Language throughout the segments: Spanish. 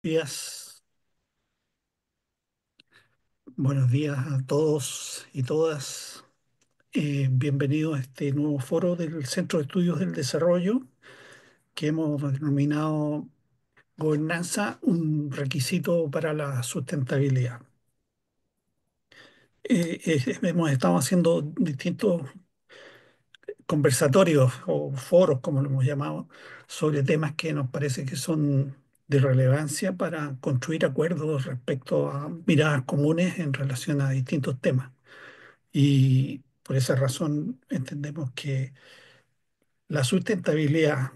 Días, buenos días a todos y todas. Bienvenidos a este nuevo foro del Centro de Estudios del Desarrollo que hemos denominado Gobernanza, un requisito para la sustentabilidad. Hemos estado haciendo distintos conversatorios o foros, como lo hemos llamado, sobre temas que nos parece que son de relevancia para construir acuerdos respecto a miradas comunes en relación a distintos temas. Y por esa razón entendemos que la sustentabilidad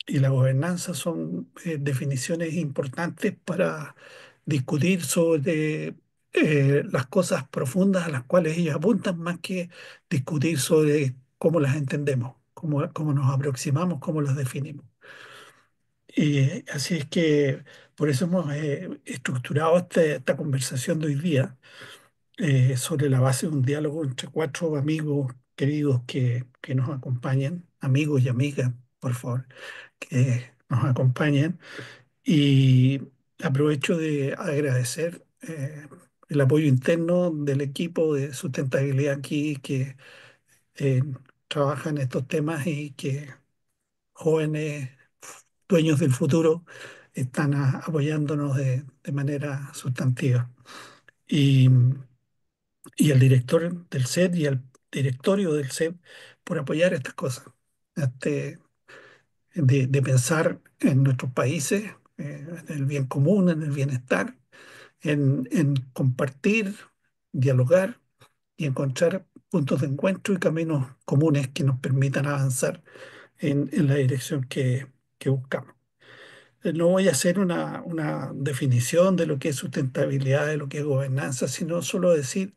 y la gobernanza son definiciones importantes para discutir sobre las cosas profundas a las cuales ellos apuntan, más que discutir sobre cómo las entendemos, cómo nos aproximamos, cómo las definimos. Y así es que por eso hemos estructurado esta conversación de hoy día sobre la base de un diálogo entre cuatro amigos queridos que nos acompañan, amigos y amigas, por favor, que nos acompañen. Y aprovecho de agradecer el apoyo interno del equipo de sustentabilidad aquí que eh, trabaja en estos temas y que jóvenes dueños del futuro están apoyándonos de manera sustantiva. Y y al director del SED y al directorio del SED por apoyar estas cosas, este, de pensar en nuestros países, en el bien común, en el bienestar, en compartir, dialogar y encontrar puntos de encuentro y caminos comunes que nos permitan avanzar en la dirección que buscamos. No voy a hacer una definición de lo que es sustentabilidad, de lo que es gobernanza, sino solo decir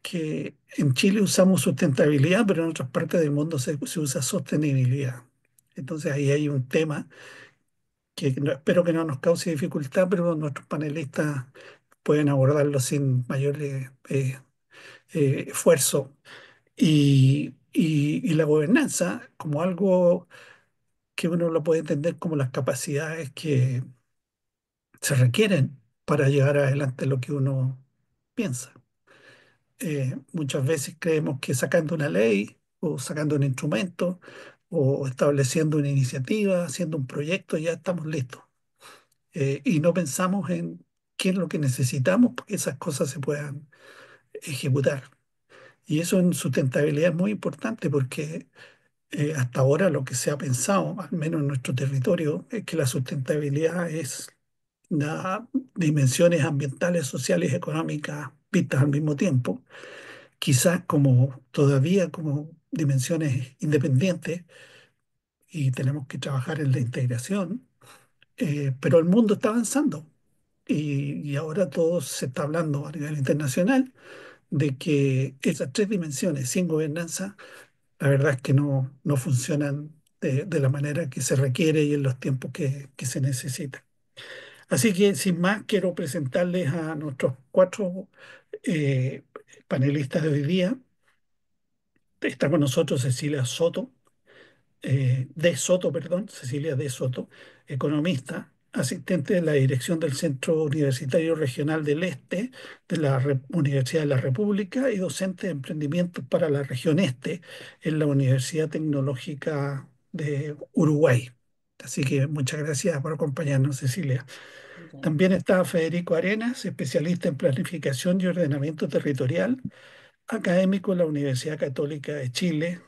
que en Chile usamos sustentabilidad, pero en otras partes del mundo se usa sostenibilidad. Entonces ahí hay un tema que espero que no nos cause dificultad, pero nuestros panelistas pueden abordarlo sin mayor esfuerzo. Y la gobernanza como algo que uno lo puede entender como las capacidades que se requieren para llevar adelante lo que uno piensa. Muchas veces creemos que sacando una ley o sacando un instrumento o estableciendo una iniciativa, haciendo un proyecto, ya estamos listos. Y no pensamos en qué es lo que necesitamos para que esas cosas se puedan ejecutar. Y eso en sustentabilidad es muy importante porque hasta ahora lo que se ha pensado, al menos en nuestro territorio, es que la sustentabilidad es da dimensiones ambientales, sociales y económicas vistas al mismo tiempo, quizás como todavía como dimensiones independientes y tenemos que trabajar en la integración, pero el mundo está avanzando y ahora todo se está hablando a nivel internacional de que esas tres dimensiones sin gobernanza, la verdad es que no funcionan de la manera que se requiere y en los tiempos que se necesitan. Así que sin más, quiero presentarles a nuestros cuatro eh, panelistas de hoy día. Está con nosotros Cecilia Soto, de Soto, perdón, Cecilia de Soto, economista, asistente de la dirección del Centro Universitario Regional del Este de la Universidad de la República y docente de emprendimientos para la región Este en la Universidad Tecnológica de Uruguay. Así que muchas gracias por acompañarnos, Cecilia. Muchas También gracias. está Federico Arenas, especialista en planificación y ordenamiento territorial, académico en la Universidad Católica de Chile,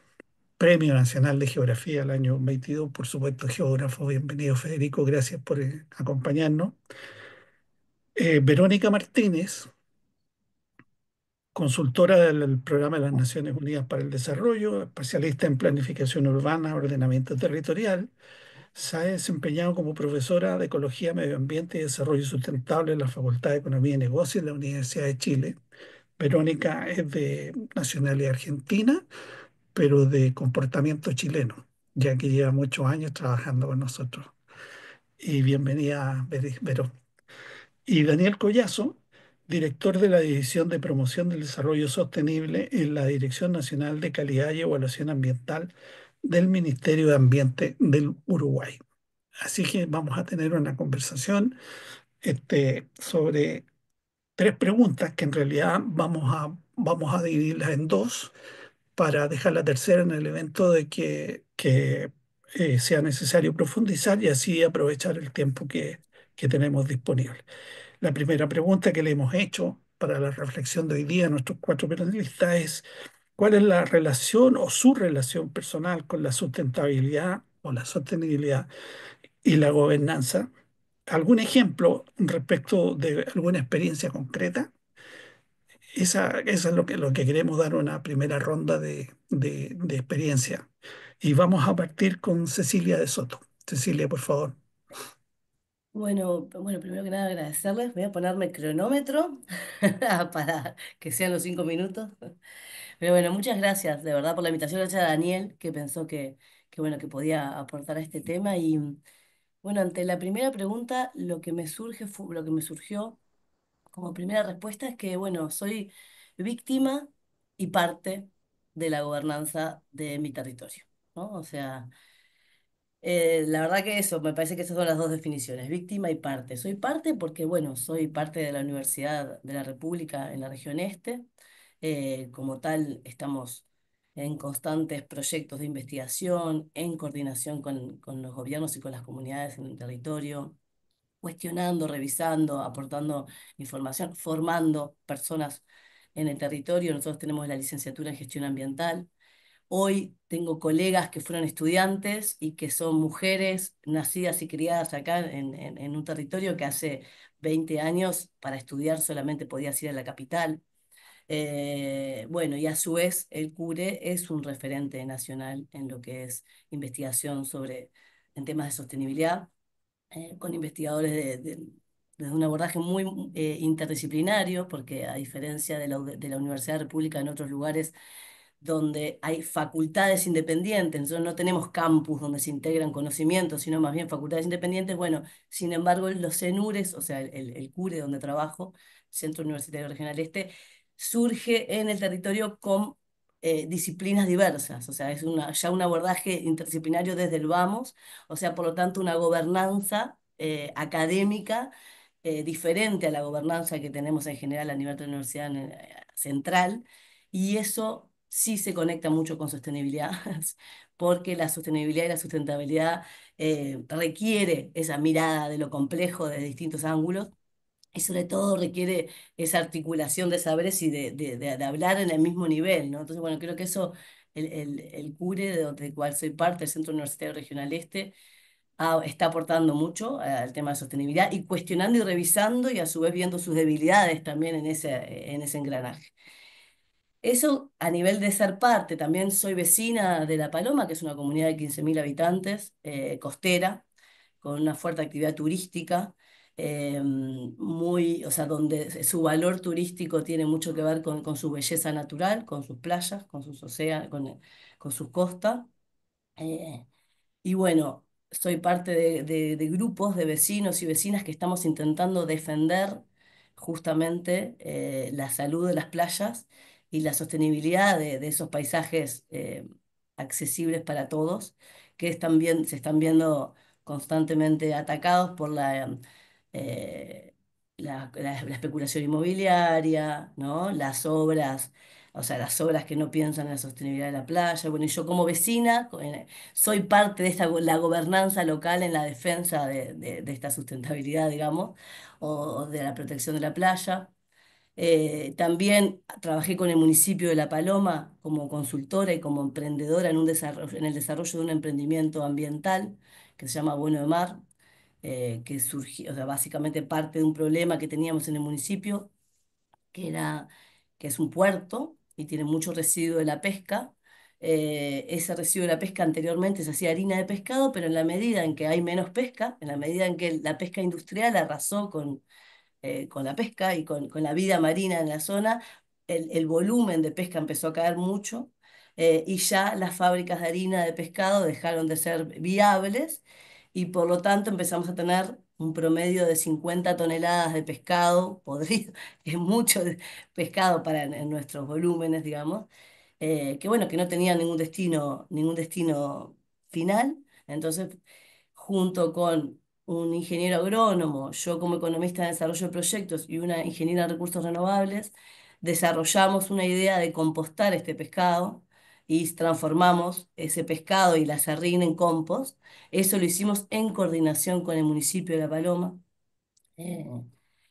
Premio Nacional de Geografía el año 22, por supuesto, geógrafo. Bienvenido, Federico, gracias por acompañarnos. Verónica Martínez, consultora del Programa de las Naciones Unidas para el Desarrollo, especialista en planificación urbana, ordenamiento territorial. Se ha desempeñado como profesora de Ecología, Medio Ambiente y Desarrollo Sustentable en la Facultad de Economía y Negocios de la Universidad de Chile. Verónica es de nacionalidad argentina, pero de comportamiento chileno, ya que lleva muchos años trabajando con nosotros. Y bienvenida, Vero. Y Daniel Collazo, director de la División de Promoción del Desarrollo Sostenible en la Dirección Nacional de Calidad y Evaluación Ambiental del Ministerio de Ambiente del Uruguay. Así que vamos a tener una conversación sobre tres preguntas que en realidad vamos a dividirlas en dos para dejar la tercera en el evento de que sea necesario profundizar y así aprovechar el tiempo que tenemos disponible. La primera pregunta que le hemos hecho para la reflexión de hoy día a nuestros cuatro panelistas es: ¿cuál es la relación o su relación personal con la sustentabilidad o la sostenibilidad y la gobernanza? ¿Algún ejemplo respecto de alguna experiencia concreta? Esa es lo que queremos dar una primera ronda de experiencia. Y vamos a partir con Cecilia de Soto. Cecilia, por favor. Bueno, primero que nada agradecerles. Voy a ponerme cronómetro para que sean los 5 minutos. Pero bueno, muchas gracias de verdad por la invitación. Gracias a Daniel que pensó bueno, que podía aportar a este tema. Y bueno, ante la primera pregunta, lo que me surgió como primera respuesta es que, bueno, soy víctima y parte de la gobernanza de mi territorio, ¿no? O sea, la verdad que eso, me parece que esas son las dos definiciones, víctima y parte. Soy parte porque, bueno, soy parte de la Universidad de la República en la región este. Como tal, estamos en constantes proyectos de investigación, en coordinación con los gobiernos y con las comunidades en el territorio, cuestionando, revisando, aportando información, formando personas en el territorio. Nosotros tenemos la licenciatura en gestión ambiental. Hoy tengo colegas que fueron estudiantes y que son mujeres nacidas y criadas acá en un territorio que hace 20 años para estudiar solamente podías ir a la capital. Bueno, y a su vez el CURE es un referente nacional en lo que es investigación en temas de sostenibilidad, con investigadores desde un abordaje muy interdisciplinario, porque a diferencia de la Universidad República en otros lugares donde hay facultades independientes, nosotros no tenemos campus donde se integran conocimientos, sino más bien facultades independientes. Bueno, sin embargo, los CENURES, o sea, el CURE donde trabajo, Centro Universitario Regional Este, surge en el territorio con disciplinas diversas, o sea, ya un abordaje interdisciplinario desde el vamos, o sea, por lo tanto, una gobernanza académica diferente a la gobernanza que tenemos en general a nivel de la universidad central, y eso sí se conecta mucho con sostenibilidad, porque la sostenibilidad y la sustentabilidad requiere esa mirada de lo complejo desde distintos ángulos. Y sobre todo requiere esa articulación de saberes y de hablar en el mismo nivel, ¿no? Entonces, bueno, creo que eso, el CURE, del cual soy parte, el Centro Universitario Regional Este, está aportando mucho al tema de sostenibilidad y cuestionando y revisando y a su vez viendo sus debilidades también en ese engranaje. Eso a nivel de ser parte, también soy vecina de La Paloma, que es una comunidad de 15.000 habitantes, costera, con una fuerte actividad turística, o sea, donde su valor turístico tiene mucho que ver con su belleza natural, con sus playas, con sus océanos, con sus costas. Eh, y bueno, soy parte de grupos de vecinos y vecinas que estamos intentando defender justamente la salud de las playas y la sostenibilidad de esos paisajes accesibles para todos, que se están viendo constantemente atacados por eh, la especulación inmobiliaria, ¿no? O sea, las obras que no piensan en la sostenibilidad de la playa. Bueno, y yo como vecina, soy parte de la gobernanza local en la defensa de esta sustentabilidad, digamos, o de la protección de la playa. También trabajé con el municipio de La Paloma como consultora y como emprendedora en el desarrollo de un emprendimiento ambiental que se llama Bueno de Mar, que surgió, o sea, básicamente parte de un problema que teníamos en el municipio, que era, que es un puerto y tiene mucho residuo de la pesca. Ese residuo de la pesca anteriormente se hacía harina de pescado, pero en la medida en que hay menos pesca, en la medida en que la pesca industrial arrasó con la pesca y con la vida marina en la zona, el volumen de pesca empezó a caer mucho, y ya las fábricas de harina de pescado dejaron de ser viables y por lo tanto empezamos a tener un promedio de 50 toneladas de pescado podrido, que es mucho pescado en nuestros volúmenes, digamos, que bueno, que no tenía ningún destino final. Entonces, junto con un ingeniero agrónomo, yo como economista de desarrollo de proyectos y una ingeniera de recursos renovables, desarrollamos una idea de compostar este pescado y transformamos ese pescado y la sardina en compost. Eso lo hicimos en coordinación con el municipio de La Paloma eh,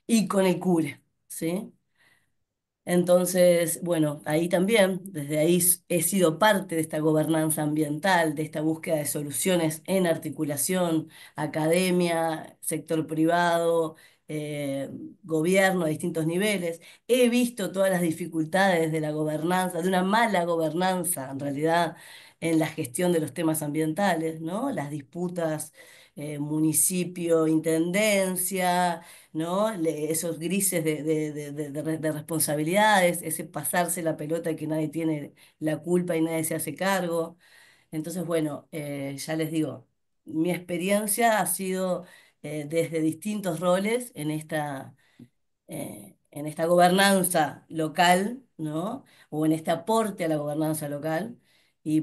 y con el CURE, ¿sí? Entonces, bueno, ahí también, desde ahí he sido parte de esta gobernanza ambiental, de esta búsqueda de soluciones en articulación, academia, sector privado, eh, gobierno a distintos niveles. He visto todas las dificultades de la gobernanza, de una mala gobernanza, en realidad, en la gestión de los temas ambientales, ¿no? Las disputas, municipio, intendencia, ¿no? Esos grises de responsabilidades, ese pasarse la pelota que nadie tiene la culpa y nadie se hace cargo. Entonces, bueno, ya les digo, mi experiencia ha sido desde distintos roles en esta gobernanza local, ¿no? O en este aporte a la gobernanza local. Y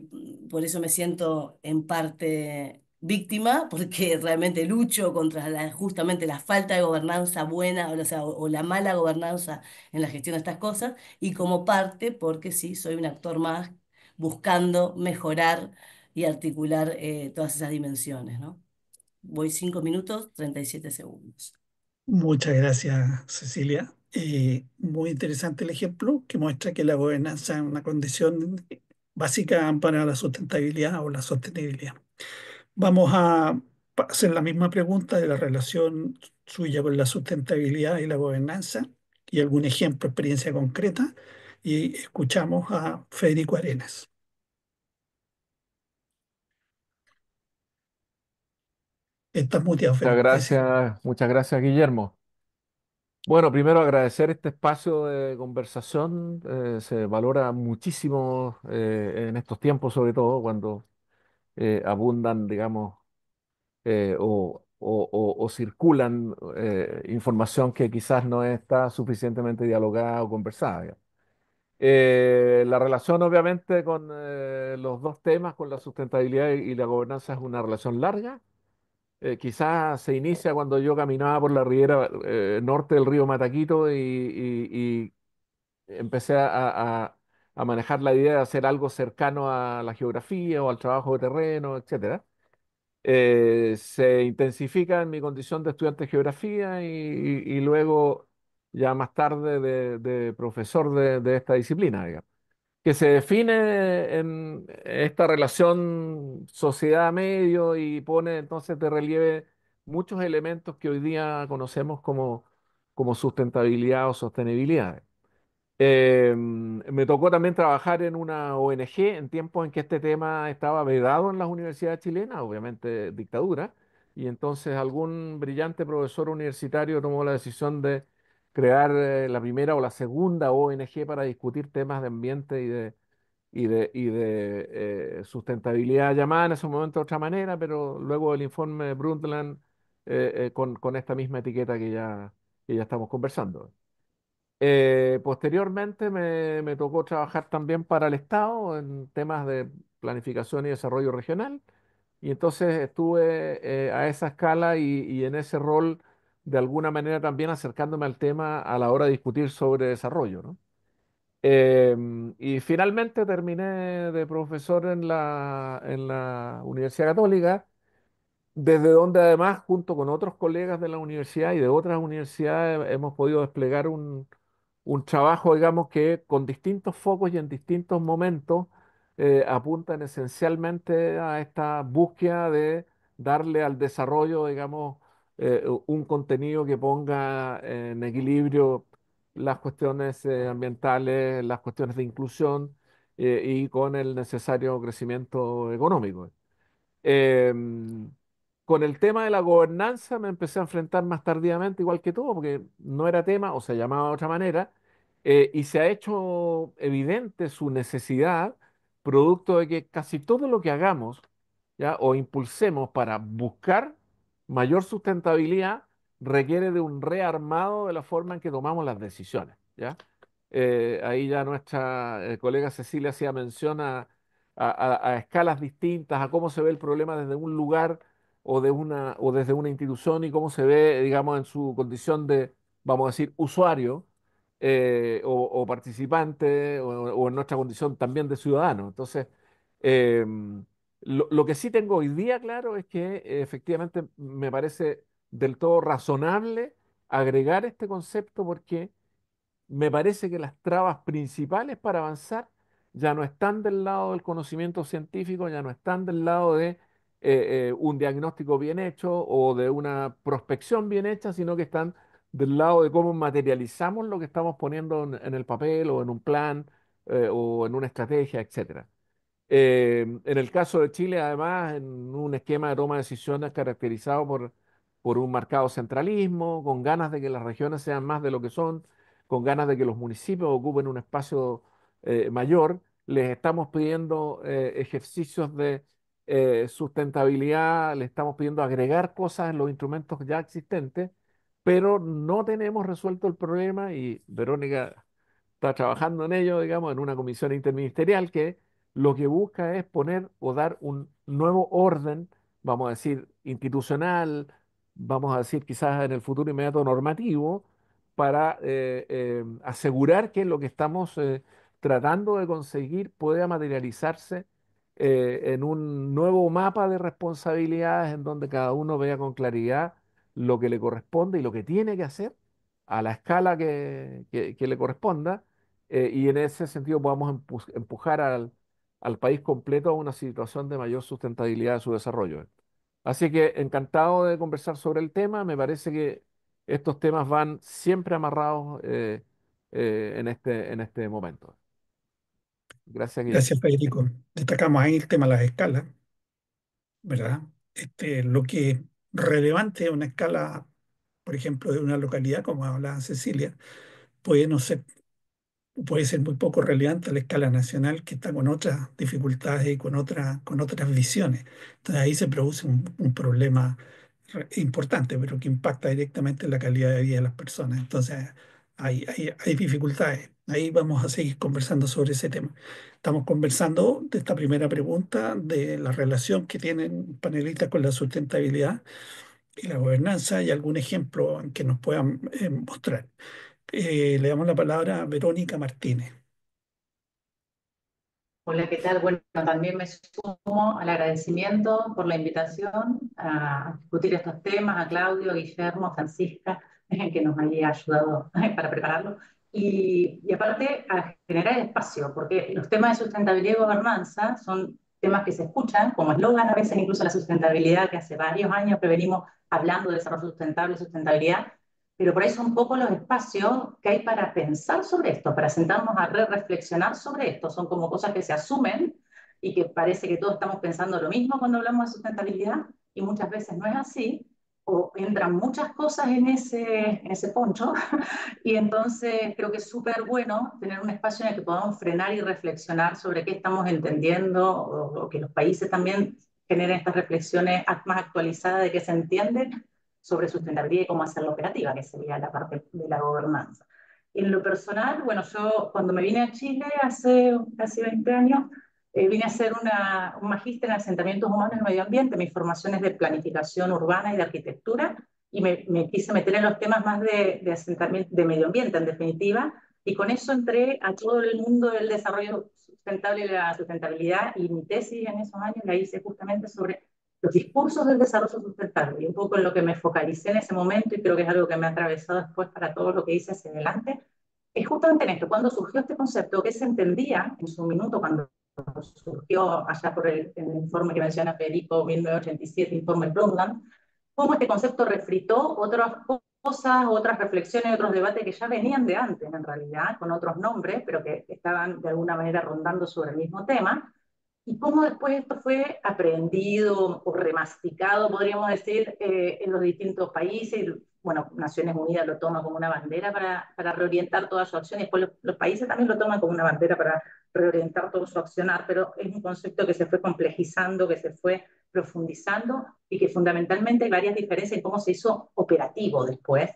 por eso me siento en parte víctima, porque realmente lucho contra justamente la falta de gobernanza buena, o sea, o la mala gobernanza en la gestión de estas cosas, y como parte, porque sí, soy un actor más buscando mejorar y articular todas esas dimensiones, ¿no? Voy 5 minutos, 37 segundos. Muchas gracias, Cecilia. Muy interesante el ejemplo que muestra que la gobernanza es una condición básica para la sustentabilidad o la sostenibilidad. Vamos a hacer la misma pregunta de la relación suya con la sustentabilidad y la gobernanza y algún ejemplo, experiencia concreta. Y escuchamos a Federico Arenas. Estás muteado, Federico. Muchas gracias, Guillermo. Bueno, primero agradecer este espacio de conversación. Se valora muchísimo en estos tiempos, sobre todo cuando abundan, digamos, o circulan información que quizás no está suficientemente dialogada o conversada. Digamos. La relación, obviamente, con los dos temas, con la sustentabilidad y la gobernanza, es una relación larga. Quizás se inicia cuando yo caminaba por la ribera norte del río Mataquito y empecé a manejar la idea de hacer algo cercano a la geografía o al trabajo de terreno, etcétera. Se intensifica en mi condición de estudiante de geografía y luego ya más tarde de profesor de esta disciplina, digamos que se define en esta relación sociedad-medio y pone entonces de relieve muchos elementos que hoy día conocemos como sustentabilidad o sostenibilidad. Me tocó también trabajar en una ONG en tiempos en que este tema estaba vedado en las universidades chilenas, obviamente dictadura, y entonces algún brillante profesor universitario tomó la decisión de crear la primera o la segunda ONG para discutir temas de ambiente y de sustentabilidad llamada en ese momento de otra manera, pero luego el informe Brundtland con esta misma etiqueta que ya estamos conversando. Posteriormente me tocó trabajar también para el Estado en temas de planificación y desarrollo regional, y entonces estuve a esa escala y en ese rol de alguna manera también acercándome al tema a la hora de discutir sobre desarrollo, ¿no? Y finalmente terminé de profesor en la Universidad Católica, desde donde además, junto con otros colegas de la universidad y de otras universidades, hemos podido desplegar un trabajo, digamos, que con distintos focos y en distintos momentos apuntan esencialmente a esta búsqueda de darle al desarrollo, digamos, un contenido que ponga en equilibrio las cuestiones ambientales, las cuestiones de inclusión y con el necesario crecimiento económico. Em, con el tema de la gobernanza me empecé a enfrentar más tardíamente, igual que todo, porque no era tema o se llamaba de otra manera, y se ha hecho evidente su necesidad, producto de que casi todo lo que hagamos, ¿ya? O impulsemos para buscar mayor sustentabilidad requiere de un rearmado de la forma en que tomamos las decisiones, ¿ya? Ahí ya nuestra colega Cecilia hacía mención a escalas distintas, a cómo se ve el problema desde un lugar o desde una institución y cómo se ve, digamos, en su condición de, vamos a decir, usuario o participante o en nuestra condición también de ciudadano. Entonces, eh, lo que sí tengo hoy día claro es que efectivamente me parece del todo razonable agregar este concepto porque me parece que las trabas principales para avanzar ya no están del lado del conocimiento científico, ya no están del lado de un diagnóstico bien hecho o de una prospección bien hecha, sino que están del lado de cómo materializamos lo que estamos poniendo en el papel o en un plan o en una estrategia, etcétera. En el caso de Chile, además, en un esquema de toma de decisiones caracterizado por un marcado centralismo, con ganas de que las regiones sean más de lo que son, con ganas de que los municipios ocupen un espacio mayor, les estamos pidiendo ejercicios de sustentabilidad, les estamos pidiendo agregar cosas en los instrumentos ya existentes, pero no tenemos resuelto el problema y Verónica está trabajando en ello, digamos, en una comisión interministerial que lo que busca es poner o dar un nuevo orden, vamos a decir, institucional, vamos a decir quizás en el futuro inmediato normativo, para asegurar que lo que estamos tratando de conseguir pueda materializarse en un nuevo mapa de responsabilidades en donde cada uno vea con claridad lo que le corresponde y lo que tiene que hacer a la escala que le corresponda y en ese sentido podamos empujar al país completo a una situación de mayor sustentabilidad de su desarrollo. Así que encantado de conversar sobre el tema. Me parece que estos temas van siempre amarrados en este momento. Gracias, Guillermo. Gracias, Federico. Destacamos ahí el tema de las escalas, ¿verdad? Lo que es relevante a una escala, por ejemplo, de una localidad, como hablaba Cecilia, puede no ser, puede ser muy poco relevante a la escala nacional que está con otras dificultades y con otras visiones. Entonces ahí se produce un problema importante, pero que impacta directamente en la calidad de vida de las personas. Entonces hay dificultades. Ahí vamos a seguir conversando sobre ese tema. Estamos conversando de esta primera pregunta, de la relación que tienen panelistas con la sustentabilidad y la gobernanza y algún ejemplo en que nos puedan mostrar. Le damos la palabra a Verónica Martínez. Hola, ¿qué tal? Bueno, también me sumo al agradecimiento por la invitación a discutir estos temas, a Claudio, a Guillermo, a Francisca, que nos haya ayudado para prepararlo, y aparte a generar espacio, porque los temas de sustentabilidad y gobernanza son temas que se escuchan como eslogan a veces, incluso la sustentabilidad, que hace varios años que venimos hablando de desarrollo sustentable y sustentabilidad, pero por ahí son pocos los espacios que hay para pensar sobre esto, para sentarnos a reflexionar sobre esto. Son como cosas que se asumen y que parece que todos estamos pensando lo mismo cuando hablamos de sustentabilidad y muchas veces no es así, o entran muchas cosas en ese poncho y entonces creo que es súper bueno tener un espacio en el que podamos frenar y reflexionar sobre qué estamos entendiendo o que los países también generen estas reflexiones más actualizadas de qué se entiende sobre sustentabilidad y cómo hacerla operativa, que sería la parte de la gobernanza. En lo personal, bueno, yo cuando me vine a Chile hace casi 20 años, vine a hacer un magíster en asentamientos humanos y medio ambiente. Mi formación es de planificación urbana y de arquitectura, y me quise meter en los temas más de asentamiento, de medio ambiente, en definitiva, y con eso entré a todo el mundo del desarrollo sustentable y la sustentabilidad, y mi tesis en esos años la hice justamente sobre los discursos del desarrollo sustentable, y un poco en lo que me focalicé en ese momento, y creo que es algo que me ha atravesado después para todo lo que hice hacia adelante, es justamente en esto, cuando surgió este concepto, que se entendía en su minuto, cuando surgió allá por el informe que menciona Federico, 1987, informe Brundtland, cómo este concepto refritó otras cosas, otras reflexiones, otros debates que ya venían de antes, en realidad, con otros nombres, pero que estaban de alguna manera rondando sobre el mismo tema, y cómo después esto fue aprendido o remasticado, podríamos decir, en los distintos países. Bueno, Naciones Unidas lo toma como una bandera para reorientar toda su acción, y después los países también lo toman como una bandera para reorientar todo su accionar, pero es un concepto que se fue complejizando, que se fue profundizando, y que fundamentalmente hay varias diferencias en cómo se hizo operativo después.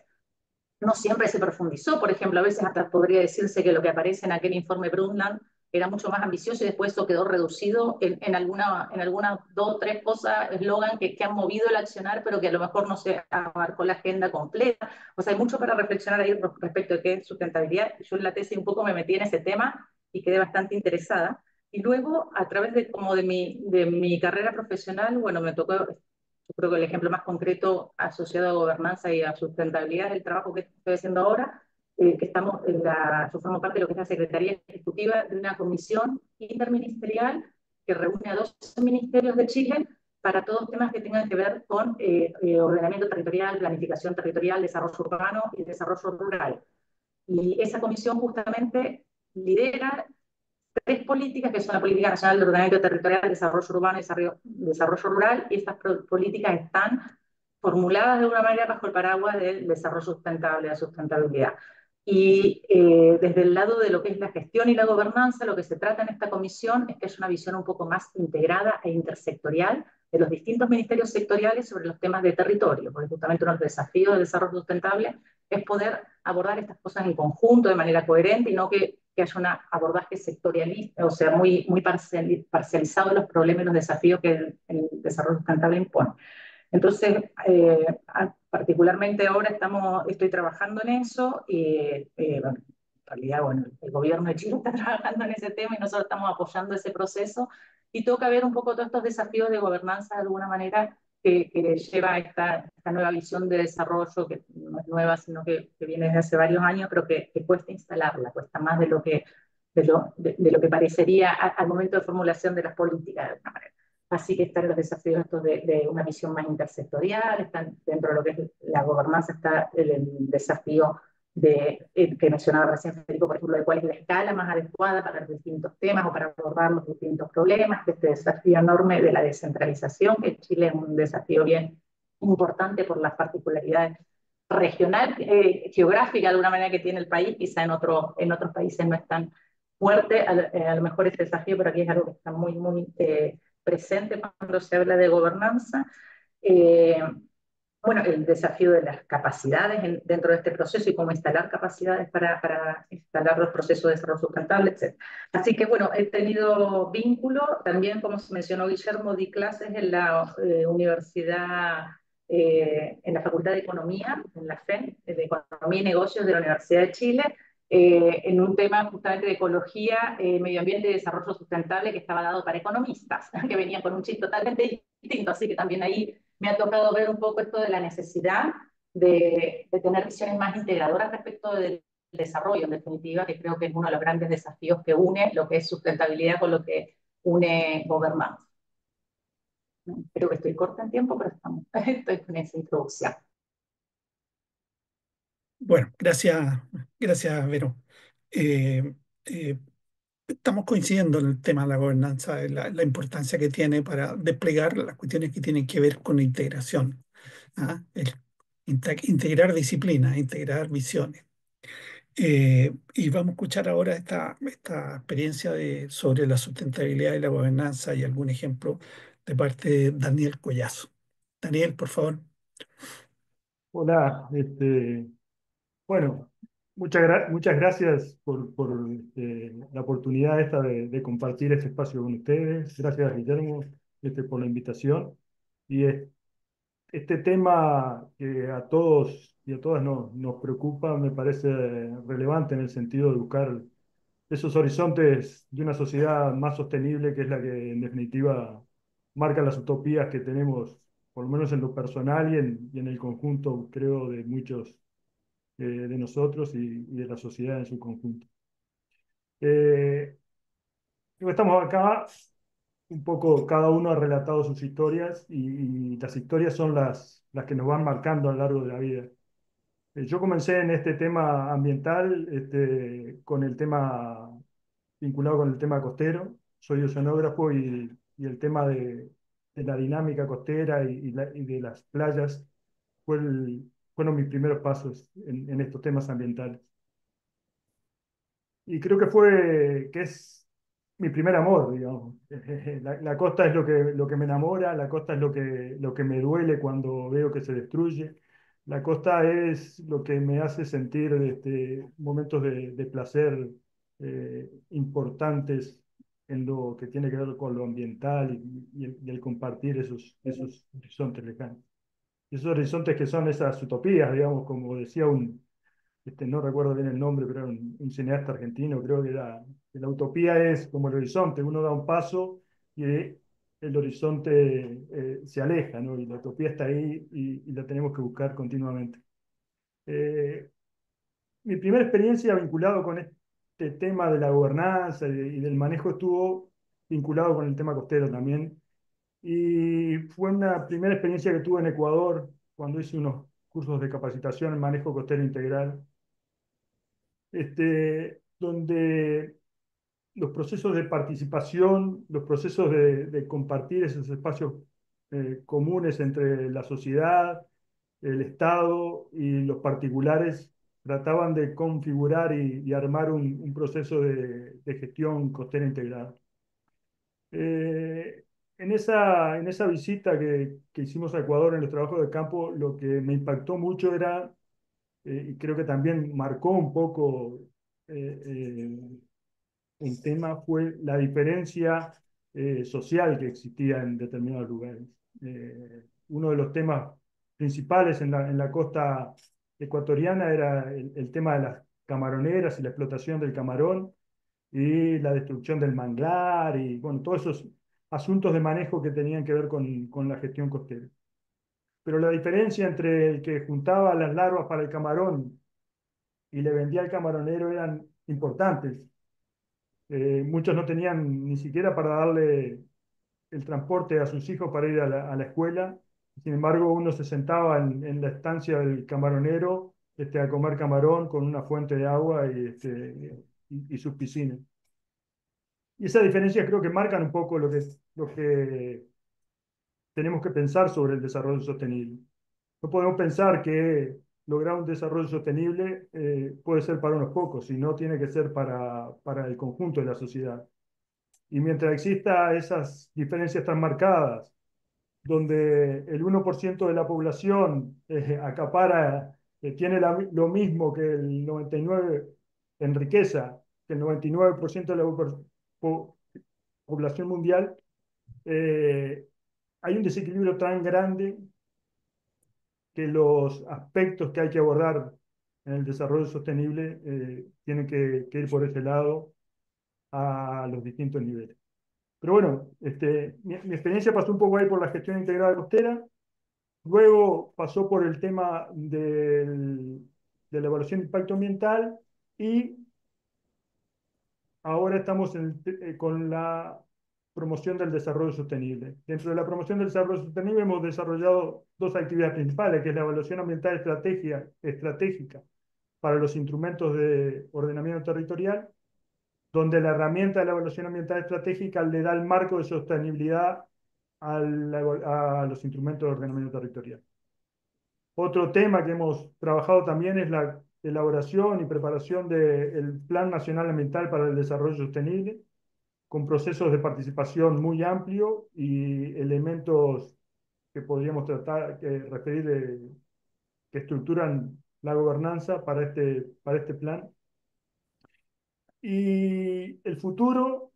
No siempre se profundizó, por ejemplo, a veces hasta podría decirse que lo que aparece en aquel informe Brundtland era mucho más ambicioso y después eso quedó reducido en algunas dos o tres cosas, eslogan que han movido el accionar, pero que a lo mejor no se abarcó la agenda completa. O sea, hay mucho para reflexionar ahí respecto de qué es sustentabilidad. Yo en la tesis un poco me metí en ese tema y quedé bastante interesada. Y luego, a través de, como de mi carrera profesional, bueno, me tocó, yo creo que el ejemplo más concreto asociado a gobernanza y a sustentabilidad es el trabajo que estoy haciendo ahora, que estamos yo formo parte de lo que es la Secretaría Ejecutiva de una comisión interministerial que reúne a 12 ministerios de Chile para todos temas que tengan que ver con ordenamiento territorial, planificación territorial, desarrollo urbano y desarrollo rural. Y esa comisión justamente lidera tres políticas, que son la Política Nacional de Ordenamiento Territorial, Desarrollo Urbano y Desarrollo Rural, y estas políticas están formuladas de una manera bajo el paraguas del desarrollo sustentable, la sustentabilidad. Y desde el lado de lo que es la gestión y la gobernanza, lo que se trata en esta comisión es que haya una visión un poco más integrada e intersectorial de los distintos ministerios sectoriales sobre los temas de territorio, porque justamente uno de los desafíos del desarrollo sustentable es poder abordar estas cosas en conjunto de manera coherente y no que haya un abordaje sectorialista, o sea, muy parcializado de los problemas y los desafíos que el desarrollo sustentable impone. Entonces, particularmente ahora estoy trabajando en eso y bueno, en realidad, bueno, el gobierno de Chile está trabajando en ese tema y nosotros estamos apoyando ese proceso y toca ver un poco todos estos desafíos de gobernanza de alguna manera que lleva a esta nueva visión de desarrollo, que no es nueva, sino que viene desde hace varios años, pero que cuesta instalarla, cuesta más de lo que parecería al momento de formulación de las políticas de alguna manera. Así que están los desafíos estos de una visión más intersectorial, están dentro de lo que es la gobernanza, está el desafío que mencionaba recién Federico, por ejemplo, de cuál es la escala más adecuada para los distintos temas o para abordar los distintos problemas, este desafío enorme de la descentralización, que en Chile es un desafío bien importante por las particularidades regional, geográfica de alguna manera que tiene el país, quizá en otros países no es tan fuerte, a lo mejor este desafío, pero aquí es algo que está muy presente cuando se habla de gobernanza. Eh, bueno, el desafío de las capacidades dentro de este proceso y cómo instalar capacidades para instalar los procesos de desarrollo sustentable, etc. Así que bueno, he tenido vínculo, también como se mencionó Guillermo, di clases en la universidad, en la Facultad de Economía, en la FEN, de Economía y Negocios de la Universidad de Chile, en un tema justamente de ecología, medio ambiente y desarrollo sustentable que estaba dado para economistas, que venían con un chip totalmente distinto, así que también ahí me ha tocado ver un poco esto de la necesidad de tener visiones más integradoras respecto del desarrollo, en definitiva, que creo que es uno de los grandes desafíos que une lo que es sustentabilidad con lo que une gobernanza. Creo que estoy corta en tiempo, pero estoy con esa introducción. Bueno, gracias, Vero. Eh, eh, Estamos coincidiendo en el tema de la gobernanza, en la importancia que tiene para desplegar las cuestiones que tienen que ver con integración. ¿Ah? Integrar disciplinas, integrar visiones. Y vamos a escuchar ahora esta experiencia sobre la sustentabilidad y la gobernanza y algún ejemplo de parte de Daniel Collazo. Daniel, por favor. Hola, bueno, muchas gracias por la oportunidad esta de compartir este espacio con ustedes. Gracias, Guillermo, por la invitación. Y este tema que a todos y a todas nos preocupa me parece relevante en el sentido de buscar esos horizontes de una sociedad más sostenible, que es la que en definitiva marca las utopías que tenemos, por lo menos en lo personal y en el conjunto, creo, de muchos de nosotros y de la sociedad en su conjunto. Eh, Creo que estamos acá, un poco cada uno ha relatado sus historias y las historias son las que nos van marcando a lo largo de la vida. Yo comencé en este tema ambiental, con el tema vinculado con el tema costero. Soy oceanógrafo y el tema de la dinámica costera y de las playas fueron mis primeros pasos en estos temas ambientales. Y creo que es mi primer amor, digamos. La costa es lo que me enamora, la costa es lo que me duele cuando veo que se destruye. La costa es lo que me hace sentir momentos de placer importantes en lo que tiene que ver con lo ambiental y el compartir esos horizontes lejanos. Esos horizontes que son esas utopías, digamos, como decía no recuerdo bien el nombre, pero era un cineasta argentino, creo que era, que la utopía es como el horizonte, uno da un paso y el horizonte se aleja, ¿no? Y la utopía está ahí y la tenemos que buscar continuamente. Eh, Mi primera experiencia vinculado con este tema de la gobernanza y del manejo estuvo vinculado con el tema costero también. Y fue una primera experiencia que tuve en Ecuador cuando hice unos cursos de capacitación en manejo costero integral, donde los procesos de participación, los procesos de compartir esos espacios comunes entre la sociedad, el Estado y los particulares trataban de configurar y armar un proceso de gestión costera integrada. Eh, en esa visita que hicimos a Ecuador en los trabajos de campo, lo que me impactó mucho era, y creo que también marcó un poco el tema, fue la diferencia social que existía en determinados lugares. Uno de los temas principales en la costa ecuatoriana era el tema de las camaroneras y la explotación del camarón y la destrucción del manglar y bueno, todos esos asuntos de manejo que tenían que ver con la gestión costera. Pero la diferencia entre el que juntaba las larvas para el camarón y le vendía al camaronero eran importantes. Muchos no tenían ni siquiera para darle el transporte a sus hijos para ir a la escuela. Sin embargo, uno se sentaba en la estancia del camaronero a comer camarón con una fuente de agua y sus piscinas. Y esas diferencias creo que marcan un poco lo que tenemos que pensar sobre el desarrollo sostenible. No podemos pensar que lograr un desarrollo sostenible puede ser para unos pocos, sino tiene que ser para el conjunto de la sociedad. Y mientras exista esas diferencias tan marcadas, donde el 1% de la población acapara, tiene lo mismo que el 99% en riqueza, que el 99% de la población mundial, eh, hay un desequilibrio tan grande que los aspectos que hay que abordar en el desarrollo sostenible tienen que ir por ese lado a los distintos niveles. Pero bueno, mi experiencia pasó un poco ahí por la gestión integrada costera, luego pasó por el tema de la evaluación de impacto ambiental y ahora estamos con la promoción del desarrollo sostenible. Dentro de la promoción del desarrollo sostenible hemos desarrollado dos actividades principales, que es la evaluación ambiental estratégica para los instrumentos de ordenamiento territorial, donde la herramienta de la evaluación ambiental estratégica le da el marco de sostenibilidad a los instrumentos de ordenamiento territorial. Otro tema que hemos trabajado también es la elaboración y preparación del Plan Nacional Ambiental para el Desarrollo Sostenible, con procesos de participación muy amplios y elementos que podríamos referir que estructuran la gobernanza para este plan. Y el futuro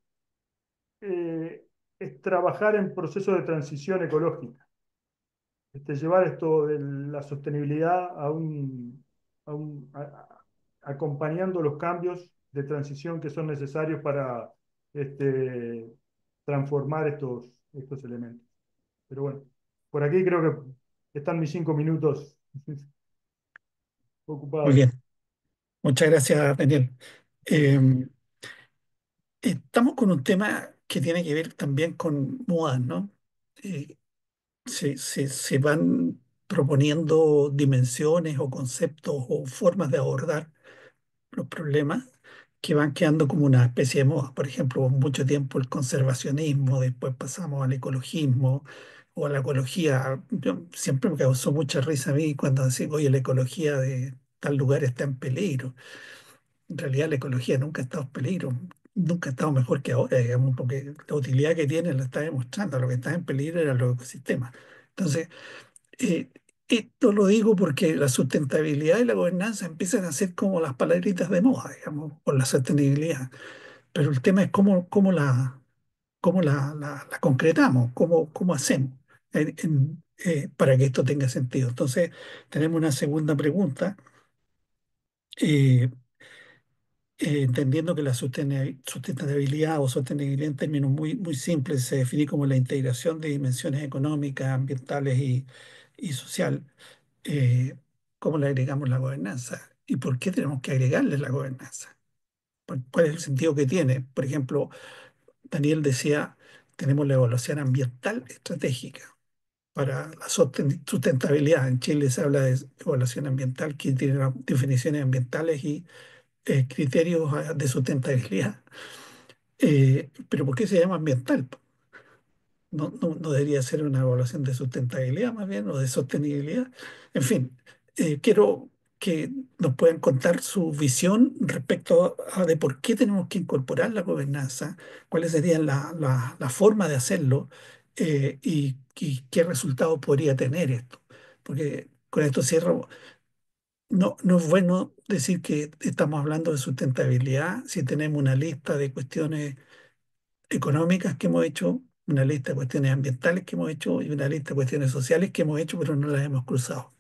es trabajar en procesos de transición ecológica, llevar esto de la sostenibilidad acompañando los cambios de transición que son necesarios para transformar estos elementos. Pero bueno, por aquí creo que están mis 5 minutos Muy ocupados. bien, muchas gracias, Daniel. Eh, Estamos con un tema que tiene que ver también con modas, ¿no? Eh, se van proponiendo dimensiones o conceptos o formas de abordar los problemas que van quedando como una especie de moda. Por ejemplo, mucho tiempo el conservacionismo, después pasamos al ecologismo o a la ecología. Siempre me causó mucha risa a mí cuando decían, oye, la ecología de tal lugar está en peligro. En realidad la ecología nunca ha estado en peligro, nunca ha estado mejor que ahora, digamos, porque la utilidad que tiene la está demostrando. Lo que está en peligro era los ecosistemas. Entonces, eh, Esto lo digo porque la sustentabilidad y la gobernanza empiezan a ser como las palabritas de moda, digamos, con la sostenibilidad. Pero el tema es cómo la concretamos, cómo hacemos para que esto tenga sentido. Entonces, tenemos una segunda pregunta, eh, entendiendo que la sustentabilidad o sostenibilidad en términos muy simples se define como la integración de dimensiones económicas, ambientales y social. eh, ¿Cómo le agregamos la gobernanza? ¿Y por qué tenemos que agregarle la gobernanza? ¿Cuál es el sentido que tiene? Por ejemplo, Daniel decía, tenemos la evaluación ambiental estratégica para la sustentabilidad. En Chile se habla de evaluación ambiental que tiene definiciones ambientales y criterios de sustentabilidad. Pero ¿por qué se llama ambiental? No debería ser una evaluación de sustentabilidad más bien o de sostenibilidad. En fin, quiero que nos puedan contar su visión respecto de por qué tenemos que incorporar la gobernanza, cuáles serían la forma de hacerlo y qué resultados podría tener esto. Porque con esto cierro, no es bueno decir que estamos hablando de sustentabilidad si tenemos una lista de cuestiones económicas que hemos hecho, una lista de cuestiones ambientales que hemos hecho y una lista de cuestiones sociales que hemos hecho, pero no las hemos cruzado.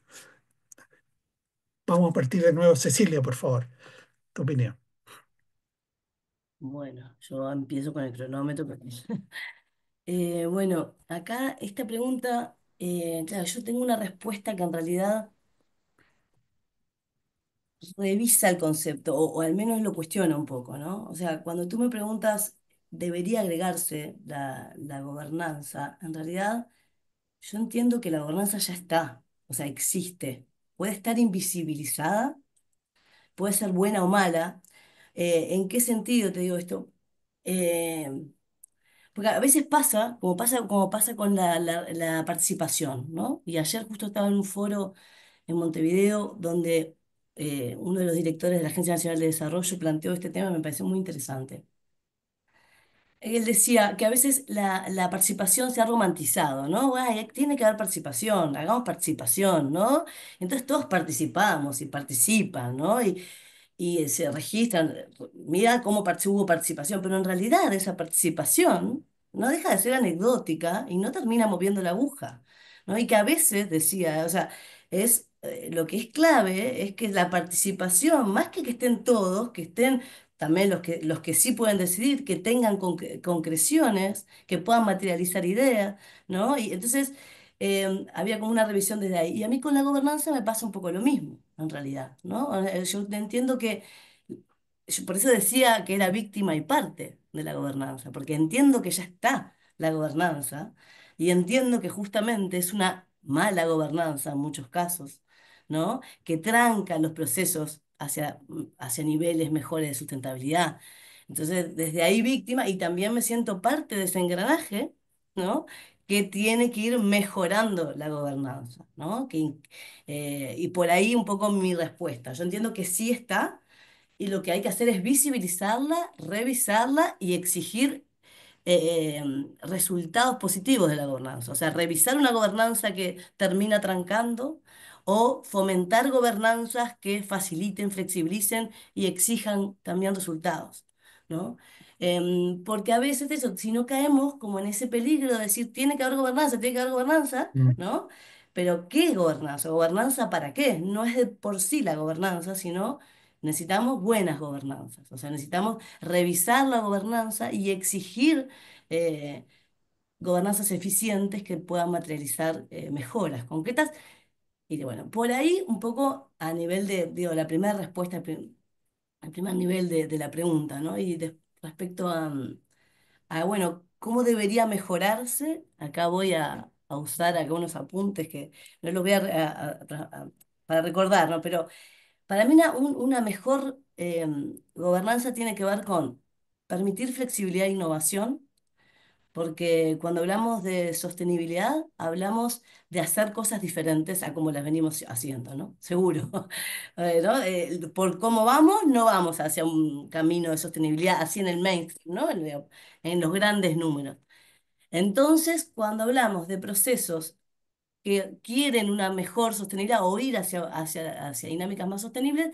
Vamos a partir de nuevo. Cecilia, por favor, tu opinión. Bueno, yo empiezo con el cronómetro. Bueno, acá esta pregunta, claro, yo tengo una respuesta que en realidad revisa el concepto, o al menos lo cuestiona un poco, ¿no? O sea, cuando tú me preguntas, ¿debería agregarse la gobernanza? En realidad, yo entiendo que la gobernanza ya está, o sea, existe. Puede estar invisibilizada, puede ser buena o mala. ¿En qué sentido te digo esto? Eh, Porque a veces pasa, como pasa con la participación, ¿no? Y ayer justo estaba en un foro en Montevideo donde uno de los directores de la Agencia Nacional de Desarrollo planteó este tema, me pareció muy interesante. Él decía que a veces la participación se ha romantizado, ¿no? Ay, tiene que haber participación, hagamos participación, ¿no? Entonces todos participamos y participan, ¿no? Y se registran, mira cómo hubo participación, pero en realidad esa participación no deja de ser anecdótica y no termina moviendo la aguja, ¿no? Y que a veces, decía, o sea, lo que es clave es que la participación, más que estén todos, que estén también los que sí pueden decidir, que tengan concreciones, que puedan materializar ideas, ¿no? Y entonces había como una revisión desde ahí. Y a mí con la gobernanza me pasa un poco lo mismo, en realidad, ¿no? Yo entiendo que, yo por eso decía que era víctima y parte de la gobernanza, porque entiendo que ya está la gobernanza y entiendo que justamente es una mala gobernanza en muchos casos, ¿no? Que tranca los procesos hacia niveles mejores de sustentabilidad. Entonces, desde ahí víctima y también me siento parte de ese engranaje, ¿no? Que tiene que ir mejorando la gobernanza, ¿no? Y por ahí un poco mi respuesta. Yo entiendo que sí está y lo que hay que hacer es visibilizarla, revisarla y exigir resultados positivos de la gobernanza. O sea, revisar una gobernanza que termina trancando o fomentar gobernanzas que faciliten, flexibilicen y exijan también resultados, ¿no? Porque a veces eso, si no caemos como en ese peligro de decir, tiene que haber gobernanza, tiene que haber gobernanza, Mm. ¿no? Pero ¿qué es gobernanza? ¿Gobernanza para qué? No es de por sí la gobernanza, sino necesitamos buenas gobernanzas. O sea, necesitamos revisar la gobernanza y exigir eh, gobernanzas eficientes que puedan materializar mejoras concretas. Y bueno, por ahí un poco a nivel de, digo, la primera respuesta, al primer nivel de la pregunta, ¿no? Y respecto bueno, ¿cómo debería mejorarse? Acá voy a usar acá unos apuntes que no los voy para recordar, ¿no? Pero para mí una mejor gobernanza tiene que ver con permitir flexibilidad e innovación, porque cuando hablamos de sostenibilidad, hablamos de hacer cosas diferentes a como las venimos haciendo, ¿no? Seguro. ¿No? Por cómo vamos, no vamos hacia un camino de sostenibilidad, así en el mainstream, ¿no? En los grandes números. Entonces, cuando hablamos de procesos que quieren una mejor sostenibilidad o ir hacia dinámicas más sostenibles,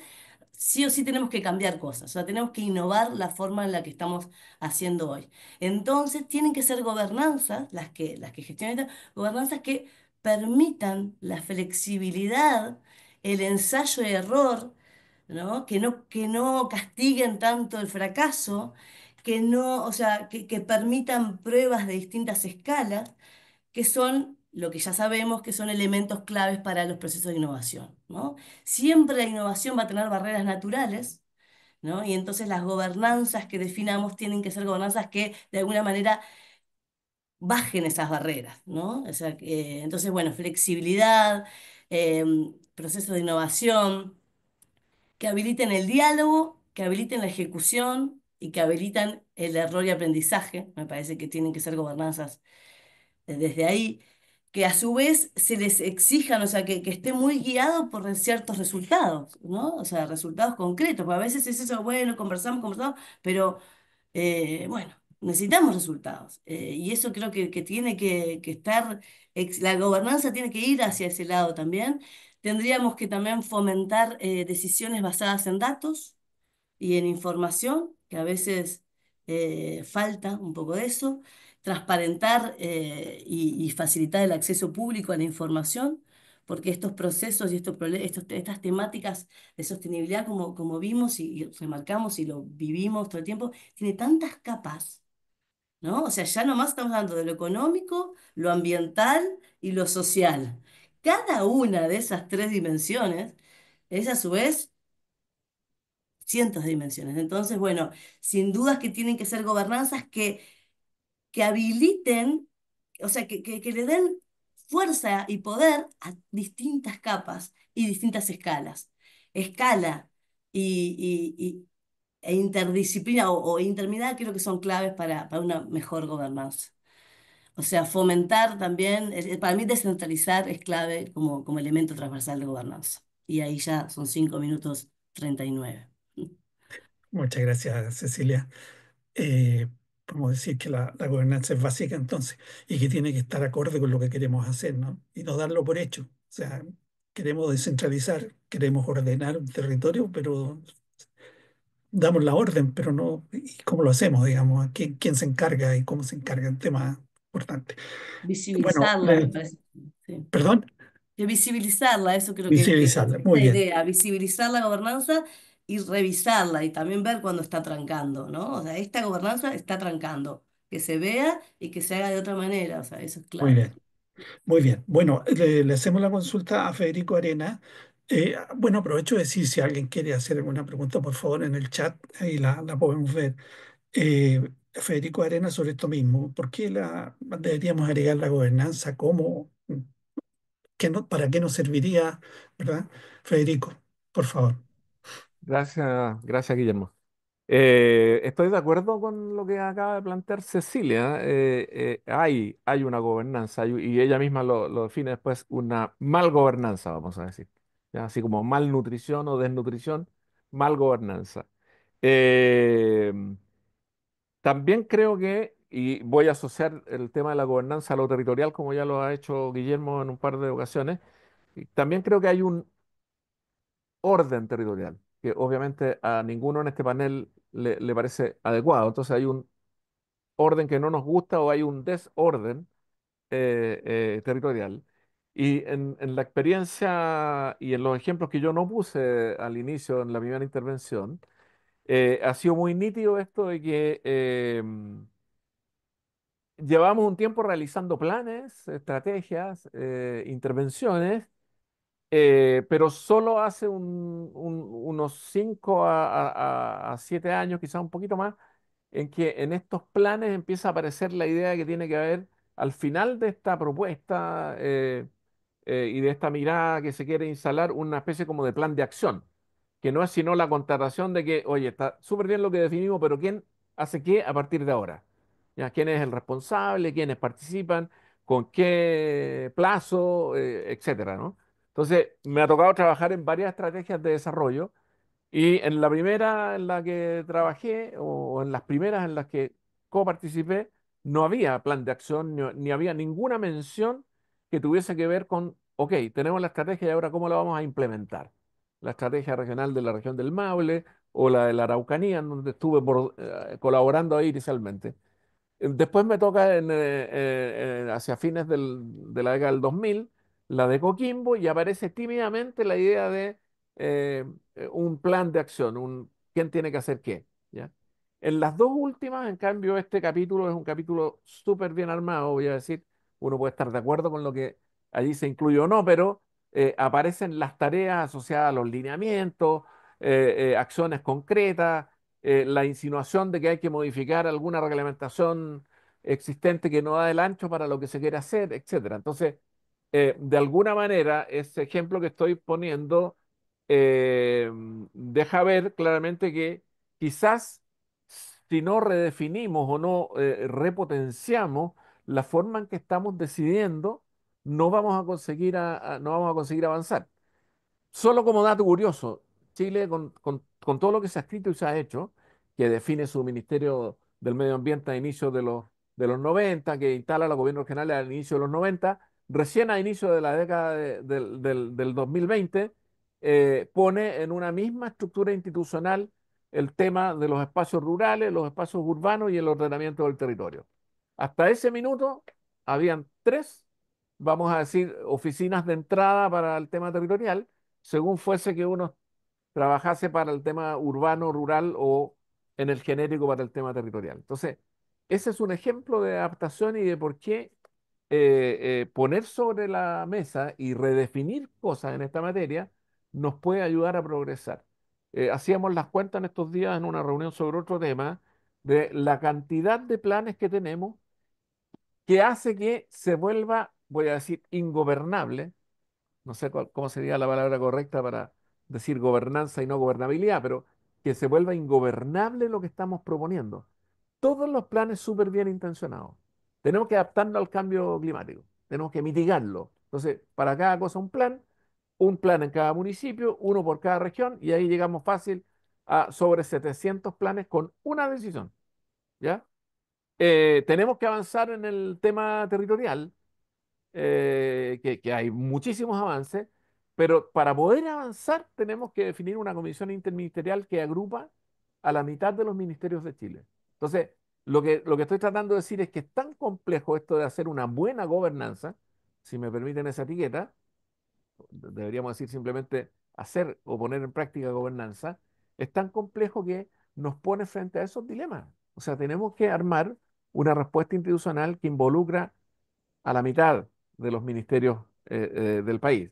sí o sí tenemos que cambiar cosas, o sea, tenemos que innovar la forma en la que estamos haciendo hoy. Entonces, tienen que ser gobernanzas, las que gestionen, gobernanzas que permitan la flexibilidad, el ensayo y error, ¿no? Que no castiguen tanto el fracaso, que no, o sea, que permitan pruebas de distintas escalas, que son lo que ya sabemos que son elementos claves para los procesos de innovación, ¿no? Siempre la innovación va a tener barreras naturales, ¿no? Y entonces las gobernanzas que definamos tienen que ser gobernanzas que de alguna manera bajen esas barreras, ¿no? O sea, entonces, bueno, flexibilidad, procesos de innovación que habiliten el diálogo, que habiliten la ejecución y que habilitan el error y aprendizaje. Me parece que tienen que ser gobernanzas desde ahí, que a su vez se les exijan, o sea, que esté muy guiado por ciertos resultados, ¿no? O sea, resultados concretos, porque a veces es eso, bueno, conversamos, pero bueno, necesitamos resultados. Y eso creo que tiene que estar, la gobernanza tiene que ir hacia ese lado también. Tendríamos que también fomentar decisiones basadas en datos y en información, que a veces falta un poco de eso, transparentar y facilitar el acceso público a la información, porque estos procesos y estas temáticas de sostenibilidad, como vimos y remarcamos y lo vivimos todo el tiempo, tiene tantas capas, ¿no? O sea, ya nomás estamos hablando de lo económico, lo ambiental y lo social. Cada una de esas tres dimensiones es a su vez cientos de dimensiones. Entonces, bueno, sin dudas que tienen que ser gobernanzas que habiliten, o sea, que le den fuerza y poder a distintas capas y distintas escalas. Escala e interdisciplina o intermediar creo que son claves para una mejor gobernanza. O sea, fomentar también, para mí descentralizar es clave como elemento transversal de gobernanza. Y ahí ya son 5 minutos 39. Muchas gracias, Cecilia. Podemos decir que la gobernanza es básica entonces y que tiene que estar acorde con lo que queremos hacer, ¿no? Y no darlo por hecho. O sea, queremos descentralizar, queremos ordenar un territorio, pero damos la orden, pero no, ¿y cómo lo hacemos, digamos? ¿Quién se encarga y cómo se encarga? Un tema importante. Bueno, Visibilizarla, me parece. Sí. perdón, De visibilizarla, eso creo que es visibilizarla. Muy esta bien, idea, visibilizar la gobernanza y revisarla y también ver cuando está trancando, ¿no? O sea, esta gobernanza está trancando, que se vea y que se haga de otra manera, o sea, eso es muy clave. bien. Muy bien. Bueno, le hacemos la consulta a Federico Arena. Bueno, aprovecho de decir si alguien quiere hacer alguna pregunta, por favor, en el chat, ahí la podemos ver. Federico Arena sobre esto mismo. ¿Por qué deberíamos agregar la gobernanza? ¿Cómo? ¿Para qué nos serviría? ¿Verdad? Federico, por favor. Gracias, gracias, Guillermo. Estoy de acuerdo con lo que acaba de plantear Cecilia. Hay una gobernanza y ella misma lo define después una mal gobernanza, vamos a decir. ¿Ya? Así como malnutrición o desnutrición, mal gobernanza. Eh, También creo que, y voy a asociar el tema de la gobernanza a lo territorial, como ya lo ha hecho Guillermo en un par de ocasiones, y también creo que hay un orden territorial, que obviamente a ninguno en este panel le parece adecuado. Entonces hay un orden que no nos gusta o hay un desorden territorial. Y en la experiencia y en los ejemplos que yo no puse al inicio, en la primera intervención, ha sido muy nítido esto de que llevamos un tiempo realizando planes, estrategias, intervenciones, pero solo hace unos 5 a 7 años, quizás un poquito más, en que en estos planes empieza a aparecer la idea de que tiene que haber al final de esta propuesta y de esta mirada que se quiere instalar una especie como de plan de acción, que no es sino la constatación de que, oye, está súper bien lo que definimos, pero ¿quién hace qué a partir de ahora? ¿Ya? ¿Quién es el responsable? ¿Quiénes participan? ¿Con qué plazo? Etcétera, ¿no? Entonces, me ha tocado trabajar en varias estrategias de desarrollo y en la primera en la que trabajé o en las primeras en las que coparticipé, no había plan de acción ni había ninguna mención que tuviese que ver con, ok, tenemos la estrategia y ahora cómo la vamos a implementar. La estrategia regional de la región del Maule o la de la Araucanía, en donde estuve colaborando ahí inicialmente. Después me toca hacia fines de la década del 2000 la de Coquimbo y aparece tímidamente la idea de eh, un plan de acción, quién tiene que hacer qué. ¿Ya? En las dos últimas, en cambio, este capítulo es un capítulo súper bien armado, voy a decir, uno puede estar de acuerdo con lo que allí se incluye o no, pero aparecen las tareas asociadas a los lineamientos, acciones concretas, la insinuación de que hay que modificar alguna reglamentación existente que no da el ancho para lo que se quiere hacer, etcétera. Entonces, de alguna manera, ese ejemplo que estoy poniendo eh, deja ver claramente que quizás si no redefinimos o no repotenciamos la forma en que estamos decidiendo, no vamos a conseguir, no vamos a conseguir avanzar. Solo como dato curioso, Chile, con todo lo que se ha escrito y se ha hecho, que define su Ministerio del Medio Ambiente a inicios de los 90, que instala los gobiernos regionales al inicio de los 90, recién a inicio de la década del 2020, pone en una misma estructura institucional el tema de los espacios rurales, los espacios urbanos y el ordenamiento del territorio. Hasta ese minuto habían tres, vamos a decir, oficinas de entrada para el tema territorial según fuese que uno trabajase para el tema urbano, rural o en el genérico para el tema territorial. Entonces, ese es un ejemplo de adaptación y de por qué poner sobre la mesa y redefinir cosas en esta materia nos puede ayudar a progresar. Hacíamos las cuentas en estos días en una reunión sobre otro tema de la cantidad de planes que tenemos que hace que se vuelva, voy a decir, ingobernable, no sé cómo sería la palabra correcta para decir gobernanza y no gobernabilidad, pero que se vuelva ingobernable lo que estamos proponiendo. Todos los planes súper bien intencionados. Tenemos que adaptarnos al cambio climático, tenemos que mitigarlo. Entonces, para cada cosa un plan en cada municipio, uno por cada región, y ahí llegamos fácil a sobre 700 planes con una decisión, ¿ya? Tenemos que avanzar en el tema territorial, que hay muchísimos avances, pero para poder avanzar tenemos que definir una comisión interministerial que agrupa a la mitad de los ministerios de Chile. Entonces, lo que estoy tratando de decir es que es tan complejo esto de hacer una buena gobernanza, si me permiten esa etiqueta, deberíamos decir simplemente hacer o poner en práctica gobernanza, es tan complejo que nos pone frente a esos dilemas. O sea, tenemos que armar una respuesta institucional que involucra a la mitad de los ministerios del país.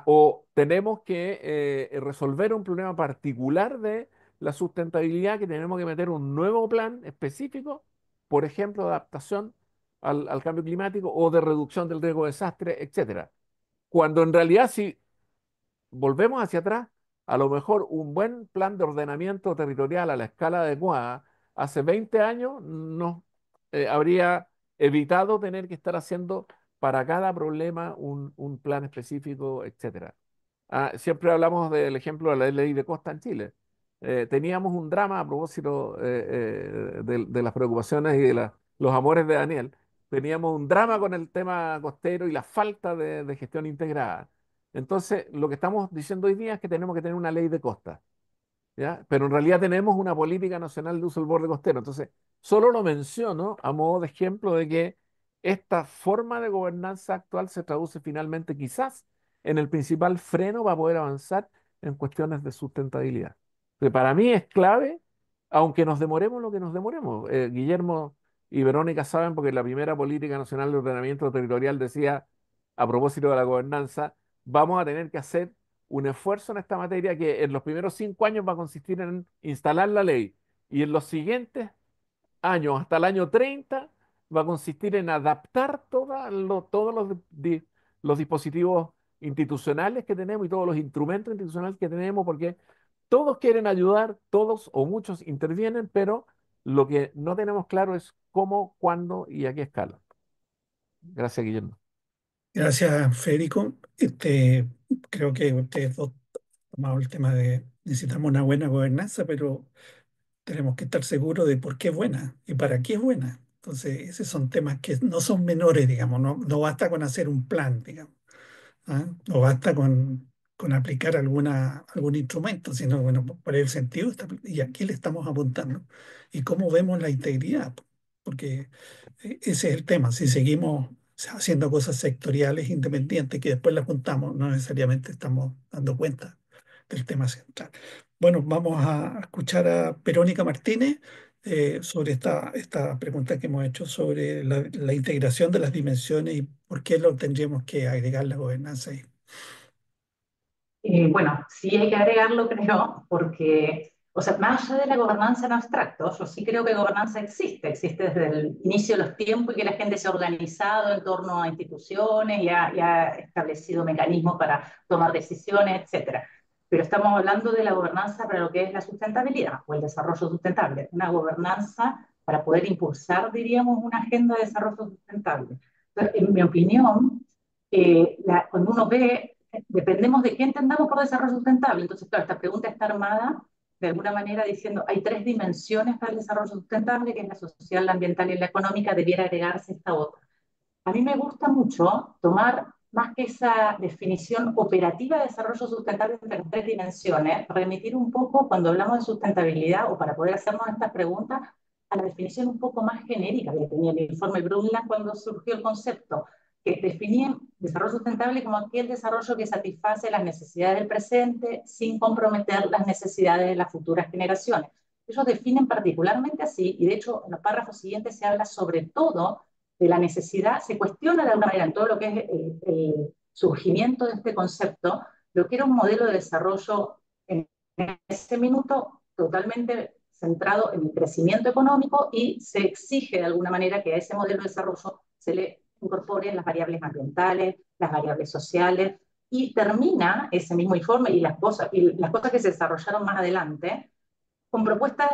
O tenemos que resolver un problema particular de la sustentabilidad, que tenemos que meter un nuevo plan específico, por ejemplo, de adaptación al cambio climático o de reducción del riesgo de desastre, etcétera. Cuando en realidad, si volvemos hacia atrás, a lo mejor un buen plan de ordenamiento territorial a la escala adecuada hace 20 años nos habría evitado tener que estar haciendo para cada problema un plan específico, etcétera. Siempre hablamos del ejemplo de la ley de costa en Chile. Teníamos un drama a propósito de las preocupaciones y de los amores de Daniel. Teníamos un drama con el tema costero y la falta de gestión integrada. Entonces, lo que estamos diciendo hoy día es que tenemos que tener una ley de costa, ¿ya? Pero en realidad tenemos una política nacional de uso del borde costero. Entonces, solo lo menciono a modo de ejemplo de que esta forma de gobernanza actual se traduce finalmente quizás en el principal freno para poder avanzar en cuestiones de sustentabilidad. Para mí es clave, aunque nos demoremos lo que nos demoremos. Guillermo y Verónica saben porque la primera política nacional de ordenamiento territorial decía, a propósito de la gobernanza, vamos a tener que hacer un esfuerzo en esta materia que en los primeros 5 años va a consistir en instalar la ley y en los siguientes años, hasta el año 30, va a consistir en adaptar todos los dispositivos institucionales que tenemos y todos los instrumentos institucionales que tenemos, porque todos quieren ayudar, todos o muchos intervienen, pero lo que no tenemos claro es cómo, cuándo y a qué escala. Gracias, Guillermo. Gracias, Federico. Creo que ustedes dos tomado el tema de necesitamos una buena gobernanza, pero tenemos que estar seguros de por qué es buena y para qué es buena. Entonces, esos son temas que no son menores, digamos, no basta con hacer un plan, digamos. ¿Ah? No basta con aplicar algún instrumento, sino, bueno, por el sentido, y aquí le estamos apuntando. ¿Y cómo vemos la integridad? Porque ese es el tema. Si seguimos haciendo cosas sectoriales independientes que después las juntamos, no necesariamente estamos dando cuenta del tema central. Bueno, vamos a escuchar a Verónica Martínez sobre esta pregunta que hemos hecho sobre la integración de las dimensiones y por qué lo tendríamos que agregar la gobernanza ahí. Bueno, sí hay que agregarlo, creo, porque, o sea, más allá de la gobernanza en abstracto, yo sí creo que gobernanza existe desde el inicio de los tiempos y que la gente se ha organizado en torno a instituciones y ha establecido mecanismos para tomar decisiones, etcétera. Pero estamos hablando de la gobernanza para lo que es la sustentabilidad o el desarrollo sustentable, una gobernanza para poder impulsar, diríamos, una agenda de desarrollo sustentable. Entonces, en mi opinión, cuando uno ve dependemos de qué entendamos por desarrollo sustentable. Entonces, claro, esta pregunta está armada de alguna manera diciendo hay tres dimensiones para el desarrollo sustentable, que es la social, la ambiental y la económica, debiera agregarse esta otra. A mí me gusta mucho tomar más que esa definición operativa de desarrollo sustentable entre las tres dimensiones, remitir un poco cuando hablamos de sustentabilidad o para poder hacernos estas preguntas a la definición un poco más genérica que tenía el informe Brundtland cuando surgió el concepto, que definía desarrollo sustentable como aquel desarrollo que satisface las necesidades del presente sin comprometer las necesidades de las futuras generaciones. Ellos definen particularmente así, y de hecho en los párrafos siguientes se habla sobre todo de la necesidad, se cuestiona de alguna manera en todo lo que es el surgimiento de este concepto, lo que era un modelo de desarrollo en ese minuto totalmente centrado en el crecimiento económico y se exige de alguna manera que a ese modelo de desarrollo se le incorporen las variables ambientales, las variables sociales, y termina ese mismo informe y las cosas que se desarrollaron más adelante con propuestas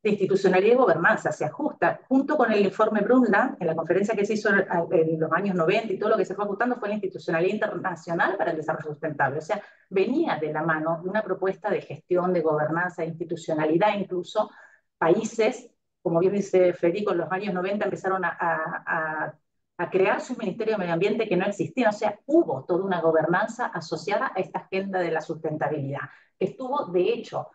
de institucionalidad y gobernanza, se ajusta, junto con el informe Brundtland, en la conferencia que se hizo en los años 90 y todo lo que se fue ajustando fue la institucionalidad internacional para el desarrollo sustentable. O sea, venía de la mano de una propuesta de gestión, de gobernanza, de institucionalidad, incluso países, como bien dice Federico, en los años 90 empezaron a crear sus ministerios de medio ambiente que no existían. O sea, hubo toda una gobernanza asociada a esta agenda de la sustentabilidad, que estuvo de hecho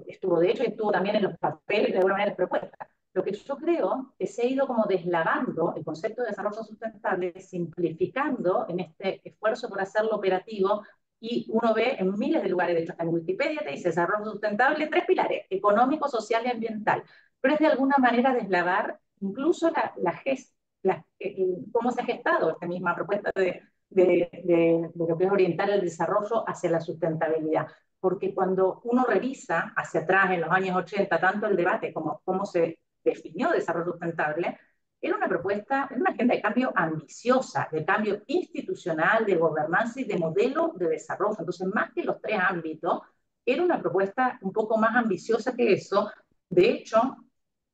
y estuvo también en los papeles de alguna manera propuestas. Lo que yo creo es que se ha ido como deslavando el concepto de desarrollo sustentable, simplificando en este esfuerzo por hacerlo operativo, y uno ve en miles de lugares, de hecho en Wikipedia te dice desarrollo sustentable, tres pilares, económico, social y ambiental, pero es de alguna manera deslavar incluso cómo se ha gestado esta misma propuesta de lo que es orientar el desarrollo hacia la sustentabilidad, porque cuando uno revisa hacia atrás en los años 80, tanto el debate como cómo se definió desarrollo sustentable, era una propuesta, era una agenda de cambio ambiciosa, de cambio institucional, de gobernanza y de modelo de desarrollo. Entonces, más que los tres ámbitos, era una propuesta un poco más ambiciosa que eso. De hecho,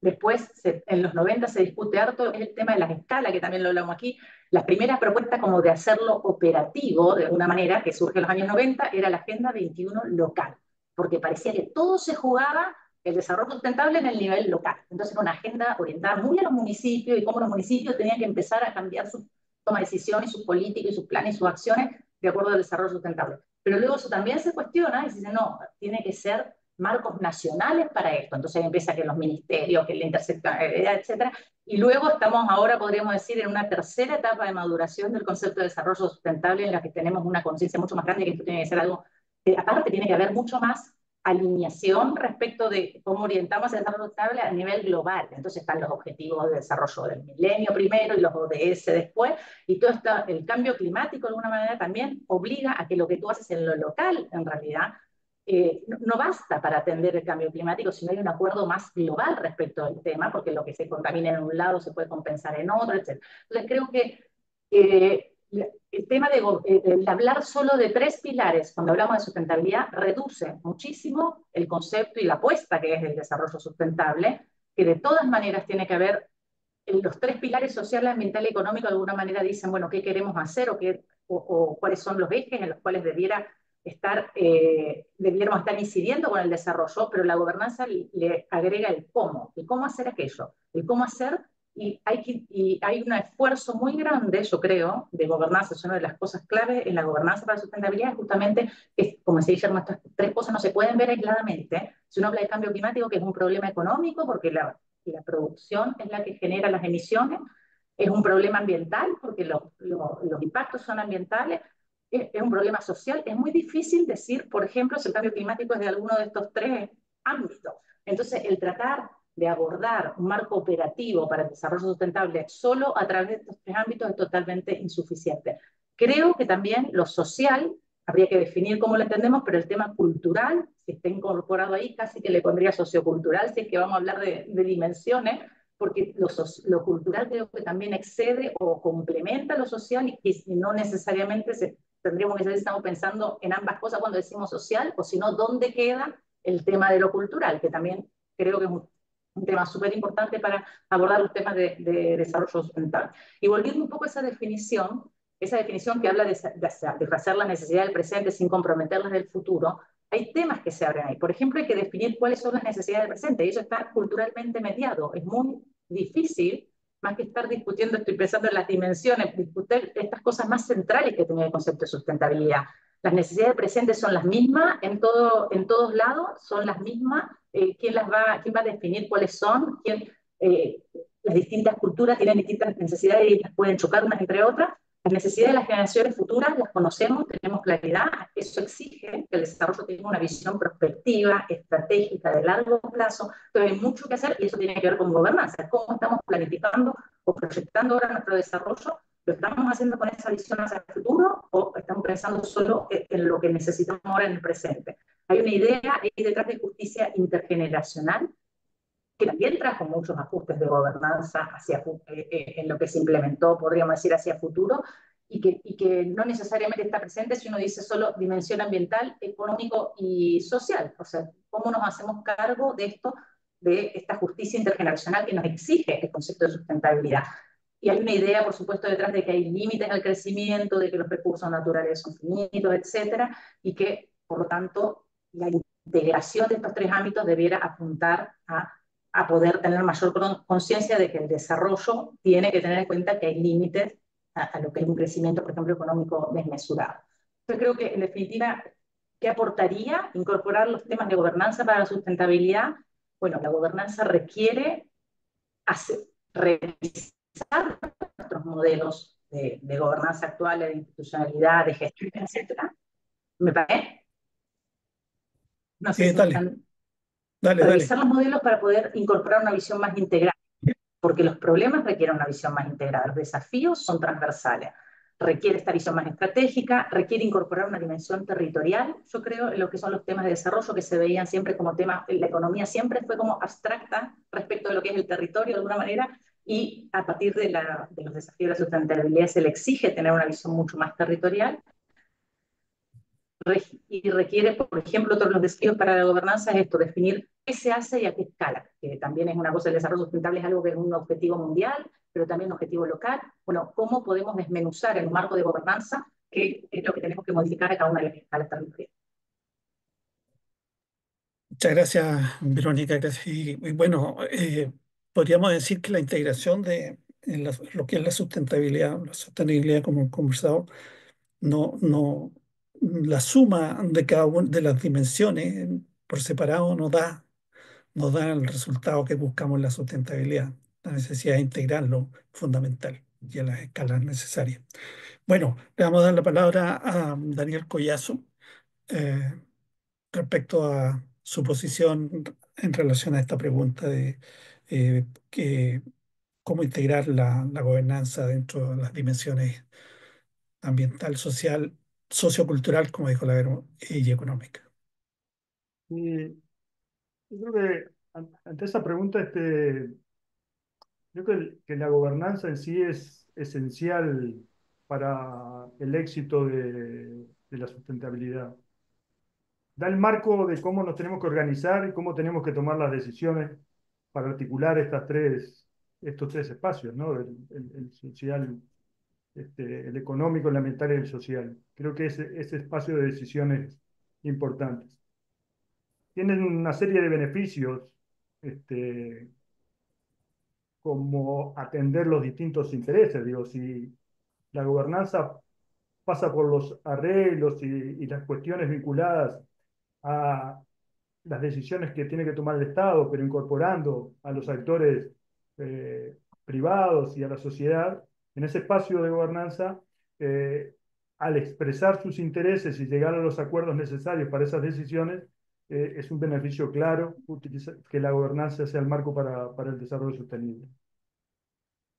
después, en los 90 se discute harto el tema de las escalas, que también lo hablamos aquí. Las primeras propuestas como de hacerlo operativo, de alguna manera, que surge en los años 90, era la Agenda 21 local, porque parecía que todo se jugaba el desarrollo sustentable en el nivel local. Entonces era una agenda orientada muy a los municipios y cómo los municipios tenían que empezar a cambiar su toma de decisiones, sus políticas y sus planes y sus acciones de acuerdo al desarrollo sustentable. Pero luego eso también se cuestiona y se dice, no, tiene que ser marcos nacionales para esto. Entonces empieza que los ministerios, que la interseccionalidad, etcétera. Y luego estamos ahora, podríamos decir, en una tercera etapa de maduración del concepto de desarrollo sustentable en la que tenemos una conciencia mucho más grande que esto tiene que ser algo, aparte tiene que haber mucho más alineación respecto de cómo orientamos el desarrollo sustentable a nivel global. Entonces están los objetivos de desarrollo del milenio primero y los ODS después, y todo el cambio climático de alguna manera también obliga a que lo que tú haces en lo local, en realidad, no basta para atender el cambio climático si no hay un acuerdo más global respecto al tema, porque lo que se contamina en un lado se puede compensar en otro, etc. Entonces creo que el tema de hablar solo de tres pilares cuando hablamos de sustentabilidad reduce muchísimo el concepto y la apuesta que es el desarrollo sustentable, que de todas maneras tiene que haber los tres pilares social, ambiental y económico. De alguna manera dicen, bueno, qué queremos hacer o cuáles son los ejes en los cuales debiéramos estar incidiendo con el desarrollo, pero la gobernanza le agrega el cómo hacer aquello, el cómo hacer y hay un esfuerzo muy grande, yo creo, de gobernanza. Es una de las cosas clave en la gobernanza para la sustentabilidad, es justamente, que, como se dice, estas tres cosas no se pueden ver aisladamente. Si uno habla de cambio climático, que es un problema económico, porque la producción es la que genera las emisiones, es un problema ambiental, porque los impactos son ambientales, es un problema social. Es muy difícil decir, por ejemplo, si el cambio climático es de alguno de estos tres ámbitos. Entonces, el tratar de abordar un marco operativo para el desarrollo sustentable solo a través de estos tres ámbitos es totalmente insuficiente. Creo que también lo social, habría que definir cómo lo entendemos, pero el tema cultural, si está incorporado ahí, casi que le pondría sociocultural, si es que vamos a hablar de dimensiones, porque lo cultural creo que también excede o complementa lo social y no necesariamente tendríamos que saber si estamos pensando en ambas cosas cuando decimos social, o si no, dónde queda el tema de lo cultural, que también creo que es un tema súper importante para abordar los temas de desarrollo sustentable. Y volviendo un poco a esa definición que habla de satisfacer las necesidades del presente sin comprometerlas del futuro, hay temas que se abren ahí. Por ejemplo, hay que definir cuáles son las necesidades del presente, y eso está culturalmente mediado. Es muy difícil, más que estar discutiendo, estoy pensando en las dimensiones, discutir estas cosas más centrales que tiene el concepto de sustentabilidad. Las necesidades presentes son las mismas en todos lados, son las mismas. ¿Quién va a definir cuáles son? Las distintas culturas tienen distintas necesidades y las pueden chocar unas entre otras. Las necesidades de las generaciones futuras las conocemos, tenemos claridad. Eso exige que el desarrollo tenga una visión prospectiva, estratégica, de largo plazo. Entonces hay mucho que hacer y eso tiene que ver con gobernanza. ¿Cómo estamos planificando o proyectando ahora nuestro desarrollo? ¿Lo estamos haciendo con esa visión hacia el futuro o estamos pensando solo en lo que necesitamos ahora en el presente? Hay una idea ahí detrás de justicia intergeneracional que también trajo muchos ajustes de gobernanza en lo que se implementó, podríamos decir, hacia futuro, y que no necesariamente está presente si uno dice solo dimensión ambiental, económico y social. O sea, ¿cómo nos hacemos cargo de esta justicia intergeneracional que nos exige el concepto de sustentabilidad? Y hay una idea, por supuesto, detrás de que hay límites al crecimiento, de que los recursos naturales son finitos, etcétera, y que, por lo tanto, la integración de estos tres ámbitos debiera apuntar a poder tener mayor conciencia de que el desarrollo tiene que tener en cuenta que hay límites a lo que es un crecimiento, por ejemplo, económico desmesurado. Yo creo que, en definitiva, ¿qué aportaría incorporar los temas de gobernanza para la sustentabilidad? Bueno, la gobernanza requiere revisar nuestros modelos de gobernanza actuales, de institucionalidad, de gestión, etcétera. ¿Me parece? No sé si me Dale, están... dale, dale. Revisar los modelos para poder incorporar una visión más integral, porque los problemas requieren una visión más integrada, los desafíos son transversales, requiere esta visión más estratégica, requiere incorporar una dimensión territorial. Yo creo en lo que son los temas de desarrollo que se veían siempre como temas, la economía siempre fue como abstracta respecto de lo que es el territorio de alguna manera, y a partir de los desafíos de la sustentabilidad se le exige tener una visión mucho más territorial. Y requiere, por ejemplo, otro de los desafíos para la gobernanza es esto, definir qué se hace y a qué escala, que también es una cosa. El desarrollo sustentable es algo que es un objetivo mundial, pero también un objetivo local. Bueno, ¿cómo podemos desmenuzar en un marco de gobernanza qué es lo que tenemos que modificar a cada una de las escalas territoriales? Muchas gracias, Verónica. Gracias. Y bueno, podríamos decir que la integración de en lo que es la sostenibilidad como hemos conversado, no, la suma de cada una de las dimensiones por separado nos da el resultado que buscamos en la sustentabilidad. La necesidad de integrarlo fundamental y a las escalas necesarias. Bueno, le vamos a dar la palabra a Daniel Collazo eh, respecto a su posición en relación a esta pregunta de cómo integrar la gobernanza dentro de las dimensiones ambiental, social, sociocultural, como dijo la Vero, y económica. Y yo creo que ante esa pregunta, yo creo que la gobernanza en sí es esencial para el éxito de la sustentabilidad. Da el marco de cómo nos tenemos que organizar y cómo tenemos que tomar las decisiones para articular estos tres espacios, ¿no? El social, el económico, el ambiental y el social. Creo que ese espacio de decisiones importantes. Tienen una serie de beneficios, este, como atender los distintos intereses. Digo, si la gobernanza pasa por los arreglos y las cuestiones vinculadas a las decisiones que tiene que tomar el Estado, pero incorporando a los actores eh, privados y a la sociedad, en ese espacio de gobernanza, eh, al expresar sus intereses y llegar a los acuerdos necesarios para esas decisiones, es un beneficio claro que la gobernanza sea el marco para el desarrollo sostenible.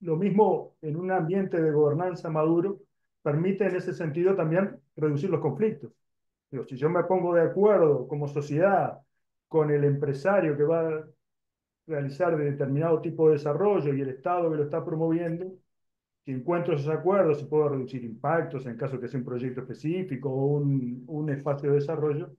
Lo mismo en un ambiente de gobernanza maduro permite en ese sentido también reducir los conflictos. Digo, si yo me pongo de acuerdo como sociedad con el empresario que va a realizar determinado tipo de desarrollo y el Estado que lo está promoviendo, si encuentro esos acuerdos y puedo reducir impactos en caso que sea un proyecto específico o un espacio de desarrollo,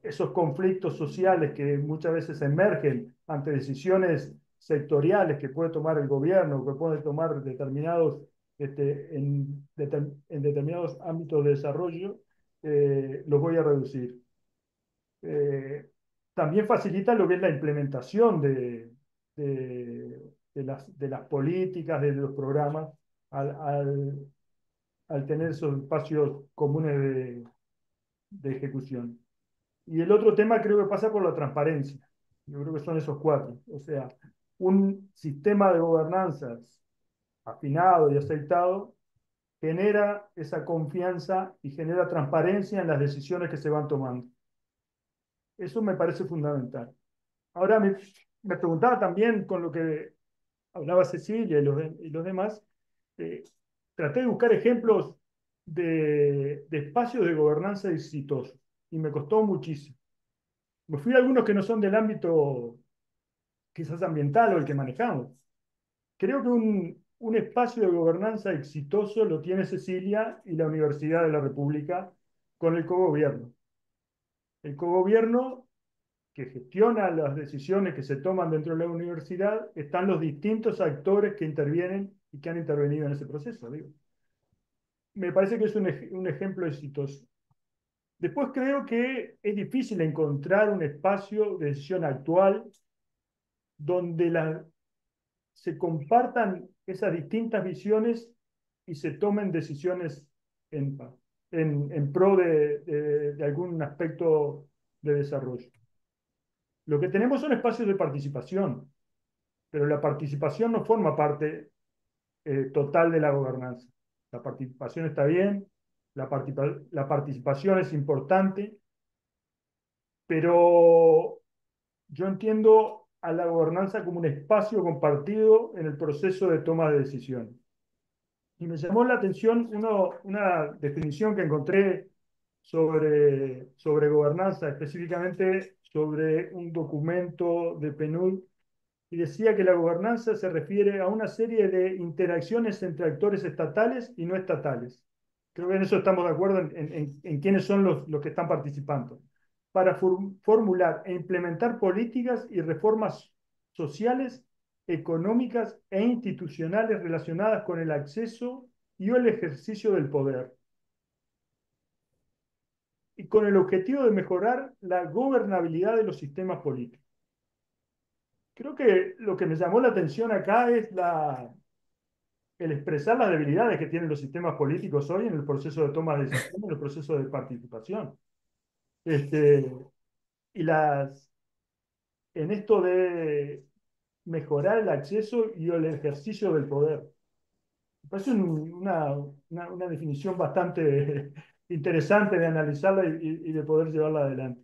esos conflictos sociales que muchas veces emergen ante decisiones sectoriales que puede tomar el gobierno, que puede tomar determinados, en determinados ámbitos de desarrollo, los voy a reducir. Eh, También facilita lo que es la implementación de las políticas, de los programas, al, al, al tener esos espacios comunes de ejecución. Y el otro tema creo que pasa por la transparencia. Yo creo que son esos cuatro. O sea, un sistema de gobernanzas afinado y aceitado genera esa confianza y genera transparencia en las decisiones que se van tomando. Eso me parece fundamental. Ahora me preguntaba también con lo que hablaba Cecilia y los demás, eh, traté de buscar ejemplos de espacios de gobernanza exitosos y me costó muchísimo. Me fui a algunos que no son del ámbito quizás ambiental o el que manejamos. Creo que un espacio de gobernanza exitoso lo tiene Cecilia y la Universidad de la República con el cogobierno. El cogobierno que gestiona las decisiones que se toman dentro de la universidad, están los distintos actores que intervienen y que han intervenido en ese proceso. Digo. Me parece que es un ejemplo exitoso. Después creo que es difícil encontrar un espacio de decisión actual donde se compartan esas distintas visiones y se tomen decisiones en, en pro de algún aspecto de desarrollo. Lo que tenemos son espacios de participación, pero la participación no forma parte total de la gobernanza. La participación está bien, la participación es importante, pero yo entiendo a la gobernanza como un espacio compartido en el proceso de toma de decisiones. Y me llamó la atención una definición que encontré sobre gobernanza, específicamente sobre un documento de PNUD, y decía que la gobernanza se refiere a una serie de interacciones entre actores estatales y no estatales. Creo que en eso estamos de acuerdo en quiénes son los que están participando, para formular e implementar políticas y reformas sociales, económicas e institucionales relacionadas con el acceso y o el ejercicio del poder, y con el objetivo de mejorar la gobernabilidad de los sistemas políticos. Creo que lo que me llamó la atención acá es el expresar las debilidades que tienen los sistemas políticos hoy en el proceso de toma de decisiones, en el proceso de participación. Este, y en esto de mejorar el acceso y el ejercicio del poder. Me parece una definición bastante interesante de analizarla y de poder llevarla adelante.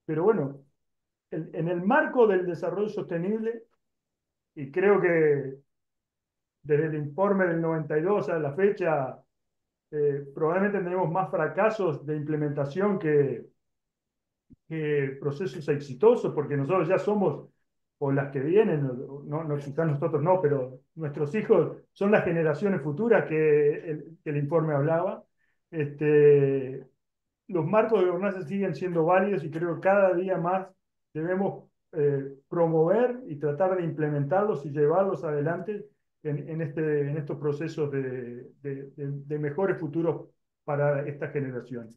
Pero bueno, en el marco del desarrollo sostenible, y creo que desde el informe del 92 a la fecha, probablemente tenemos más fracasos de implementación que procesos exitosos, porque nosotros ya somos, o las que vienen, no quizás nosotros no, pero nuestros hijos son las generaciones futuras que el informe hablaba. Este, los marcos de gobernanza siguen siendo válidos y creo que cada día más debemos promover y tratar de implementarlos y llevarlos adelante en estos procesos de mejores futuros para esta generación.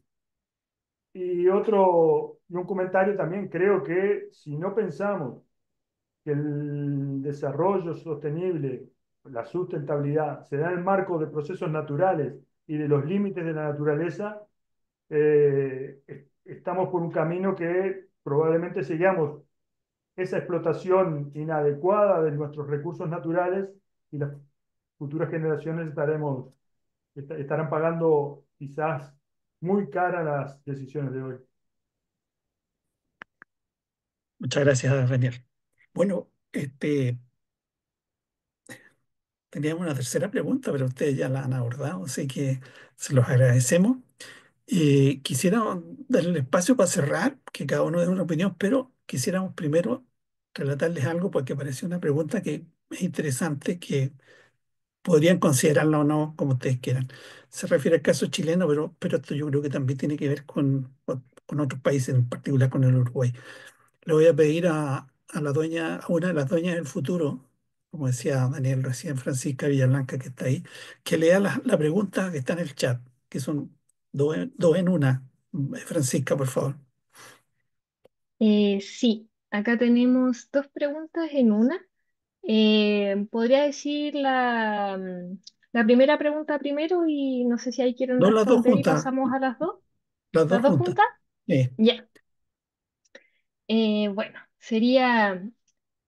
Y un comentario también, creo que si no pensamos que el desarrollo sostenible, la sustentabilidad, se da en el marco de procesos naturales y de los límites de la naturaleza, estamos por un camino que probablemente sigamos esa explotación inadecuada de nuestros recursos naturales y las futuras generaciones estarán pagando quizás muy cara las decisiones de hoy. Muchas gracias, Daniel. Bueno, teníamos una tercera pregunta, pero ustedes ya la han abordado, así que se los agradecemos. Quisiera darle el espacio para cerrar, que cada uno dé una opinión, pero quisiéramos primero relatarles algo porque parece una pregunta que es interesante, que podrían considerarla o no como ustedes quieran. Se refiere al caso chileno, pero esto yo creo que también tiene que ver con otros países, en particular con el Uruguay. Le voy a pedir a la dueña, a una de las dueñas del futuro, como decía Daniel recién, Francisca Villalblanca, que está ahí, que lea la pregunta que está en el chat, que son dos en una. Francisca, por favor. Sí, acá tenemos dos preguntas en una. Podría decir la primera pregunta primero y no sé si ahí quieren No las dos responder y juntas, pasamos a las dos. las dos ¿Las dos juntas. juntas? Sí. Ya. Bueno, sería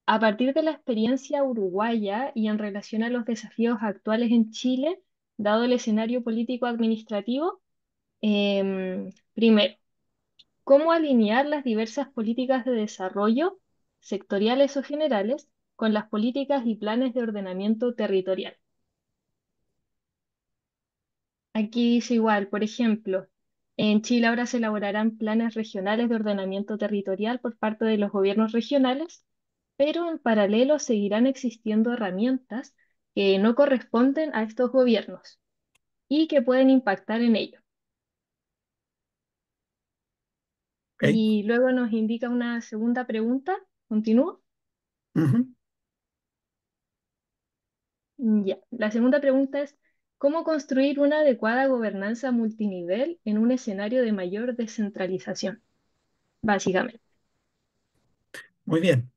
a partir de la experiencia uruguaya y en relación a los desafíos actuales en Chile, dado el escenario político administrativo, primero, ¿cómo alinear las diversas políticas de desarrollo, sectoriales o generales, con las políticas y planes de ordenamiento territorial? Aquí dice igual, por ejemplo, en Chile ahora se elaborarán planes regionales de ordenamiento territorial por parte de los gobiernos regionales, pero en paralelo seguirán existiendo herramientas que no corresponden a estos gobiernos y que pueden impactar en ello. Ok. Y luego nos indica una segunda pregunta. ¿Continúo? Ujú. Ya. La segunda pregunta es, ¿cómo construir una adecuada gobernanza multinivel en un escenario de mayor descentralización? Básicamente. Muy bien.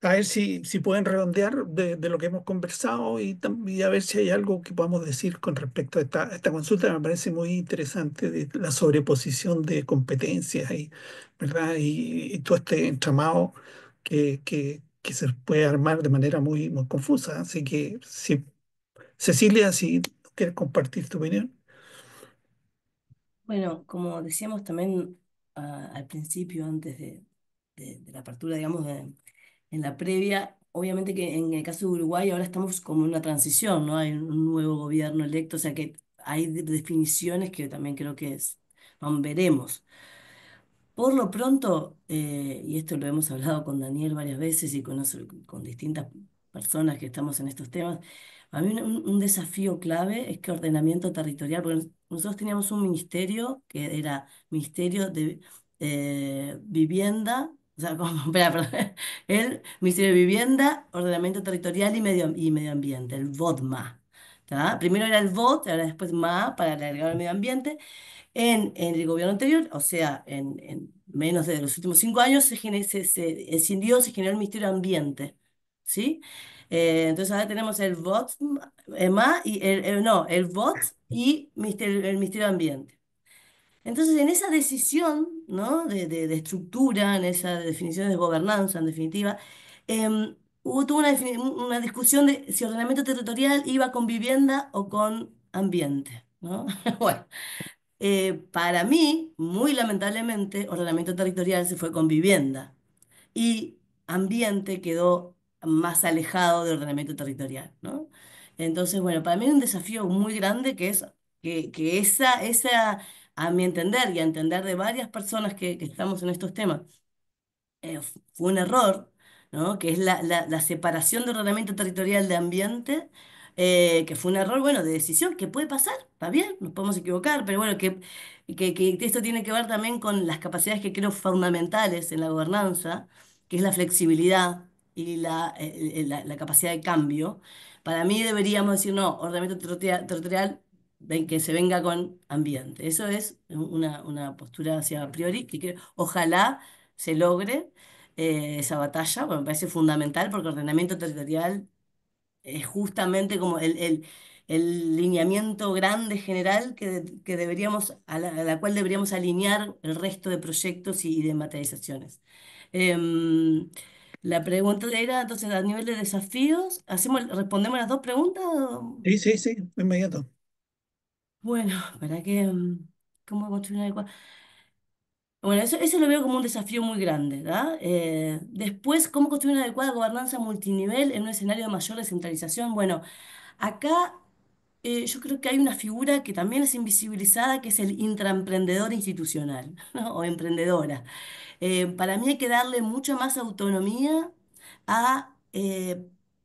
A ver si pueden redondear de lo que hemos conversado y a ver si hay algo que podamos decir con respecto a esta consulta. Me parece muy interesante de la sobreposición de competencias ¿verdad? Y todo este entramado que se puede armar de manera muy confusa. Así que, si, Cecilia, si quieres compartir tu opinión. Bueno, como decíamos también al principio, antes de la apertura, digamos, en la previa, obviamente que en el caso de Uruguay ahora estamos como en una transición, ¿no? Hay un nuevo gobierno electo, o sea que hay definiciones que también creo que veremos. Por lo pronto, y esto lo hemos hablado con Daniel varias veces y con distintas personas que estamos en estos temas, a mí un desafío clave es que ordenamiento territorial, porque nosotros teníamos un ministerio que era Ministerio de Vivienda, o sea, como, espera, perdón, el Ministerio de Vivienda, Ordenamiento Territorial y Medio Ambiente, el VODMA. ¿Tá? Primero era el VOD, ahora después MA para agregar el medio ambiente. En el gobierno anterior, o sea, en menos de los últimos 5 años, se escindió, se generó el Ministerio de Ambiente, ¿sí? Entonces ahora tenemos el VOT, MA y no, el VOT y el Ministerio de Ambiente. Entonces, en esa decisión, ¿no? de estructura, en esa definición de gobernanza, en definitiva, tuvo una discusión de si ordenamiento territorial iba con vivienda o con ambiente, ¿no? Bueno. Para mí, muy lamentablemente, ordenamiento territorial se fue con vivienda y ambiente quedó más alejado de ordenamiento territorial, ¿no? Entonces, bueno, para mí hay un desafío muy grande que es que a mi entender y a entender de varias personas que estamos en estos temas, fue un error, ¿no? Que es la separación de ordenamiento territorial de ambiente, que fue un error, bueno, de decisión, que puede pasar, está bien, nos podemos equivocar, pero bueno, que esto tiene que ver también con las capacidades que creo fundamentales en la gobernanza, que es la flexibilidad y la capacidad de cambio. Para mí deberíamos decir, no, ordenamiento territorial, que se venga con ambiente. Eso es una postura hacia a priori que ojalá se logre. esa batalla. Bueno, me parece fundamental porque ordenamiento territorial es justamente como el lineamiento grande general que deberíamos, a la cual deberíamos alinear el resto de proyectos y de materializaciones. Em, la pregunta era, entonces, a nivel de desafíos, ¿respondemos las dos preguntas? Sí, sí, sí, inmediato. Bueno, ¿para qué? ¿Cómo construir una adecuada? Bueno, eso lo veo como un desafío muy grande, ¿verdad? Después, ¿cómo construir una adecuada gobernanza multinivel en un escenario de mayor descentralización? Bueno, acá yo creo que hay una figura que también es invisibilizada, que es el intraemprendedor institucional, ¿no? O emprendedora. Para mí hay que darle mucha más autonomía a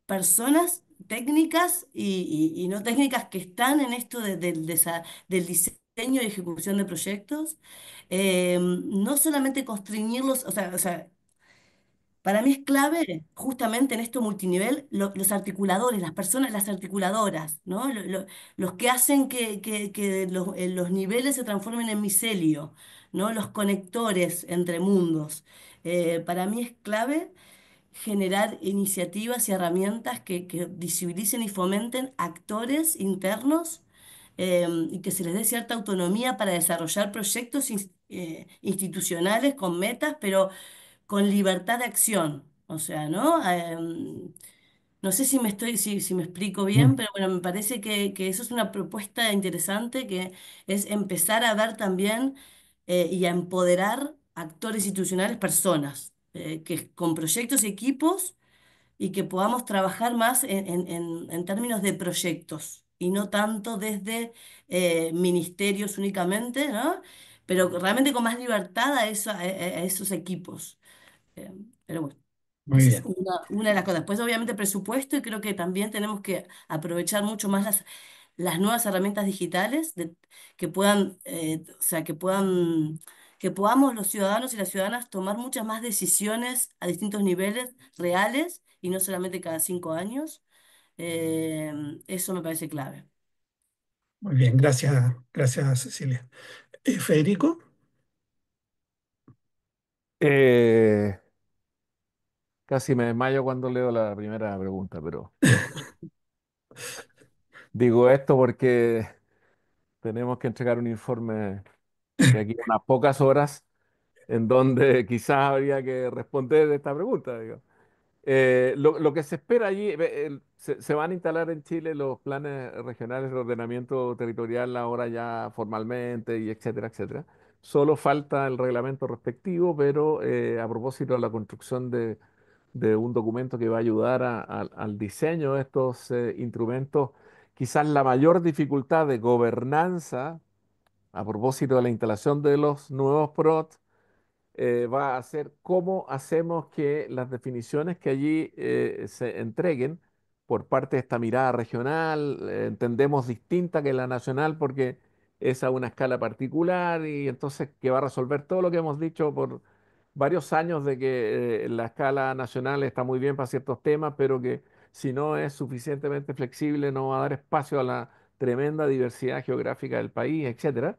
personas técnicas y no técnicas que están en esto del diseño y ejecución de proyectos. No solamente constreñirlos, o sea, para mí es clave justamente en esto multinivel los articuladores, las personas, las articuladoras, ¿no? Los que hacen que los niveles se transformen en micelio, ¿no? Los conectores entre mundos. Para mí es clave generar iniciativas y herramientas que visibilicen y fomenten actores internos, y que se les dé cierta autonomía para desarrollar proyectos institucionales con metas, pero con libertad de acción. O sea, ¿no? No sé si me explico bien, Mm. pero bueno, me parece que eso es una propuesta interesante, que es empezar a ver también y a empoderar actores institucionales, personas, que con proyectos y equipos y que podamos trabajar más en términos de proyectos y no tanto desde ministerios únicamente, ¿no? Pero realmente con más libertad a esos equipos. Eh, pero bueno, Muy esa es bien. una de las cosas. Pues obviamente presupuesto, y creo que también tenemos que aprovechar mucho más las nuevas herramientas digitales que puedan, o sea, que podamos los ciudadanos y las ciudadanas tomar muchas más decisiones a distintos niveles reales y no solamente cada 5 años. Eh, Eso me parece clave. Muy bien, gracias, gracias Cecilia. Federico, Eh, Casi me desmayo cuando leo la primera pregunta, pero digo esto porque tenemos que entregar un informe de aquí a unas pocas horas en donde quizás habría que responder esta pregunta. Digo. Lo que se espera allí, se van a instalar en Chile los planes regionales de ordenamiento territorial ahora ya formalmente y etcétera, etcétera. Solo falta el reglamento respectivo, pero a propósito de la construcción de un documento que va a ayudar al diseño de estos instrumentos, quizás la mayor dificultad de gobernanza a propósito de la instalación de los nuevos PROT va a ser cómo hacemos que las definiciones que allí se entreguen por parte de esta mirada regional, entendemos distinta que la nacional porque es a una escala particular y entonces que va a resolver todo lo que hemos dicho por varios años de que la escala nacional está muy bien para ciertos temas, pero que si no es suficientemente flexible no va a dar espacio a la tremenda diversidad geográfica del país, etcétera.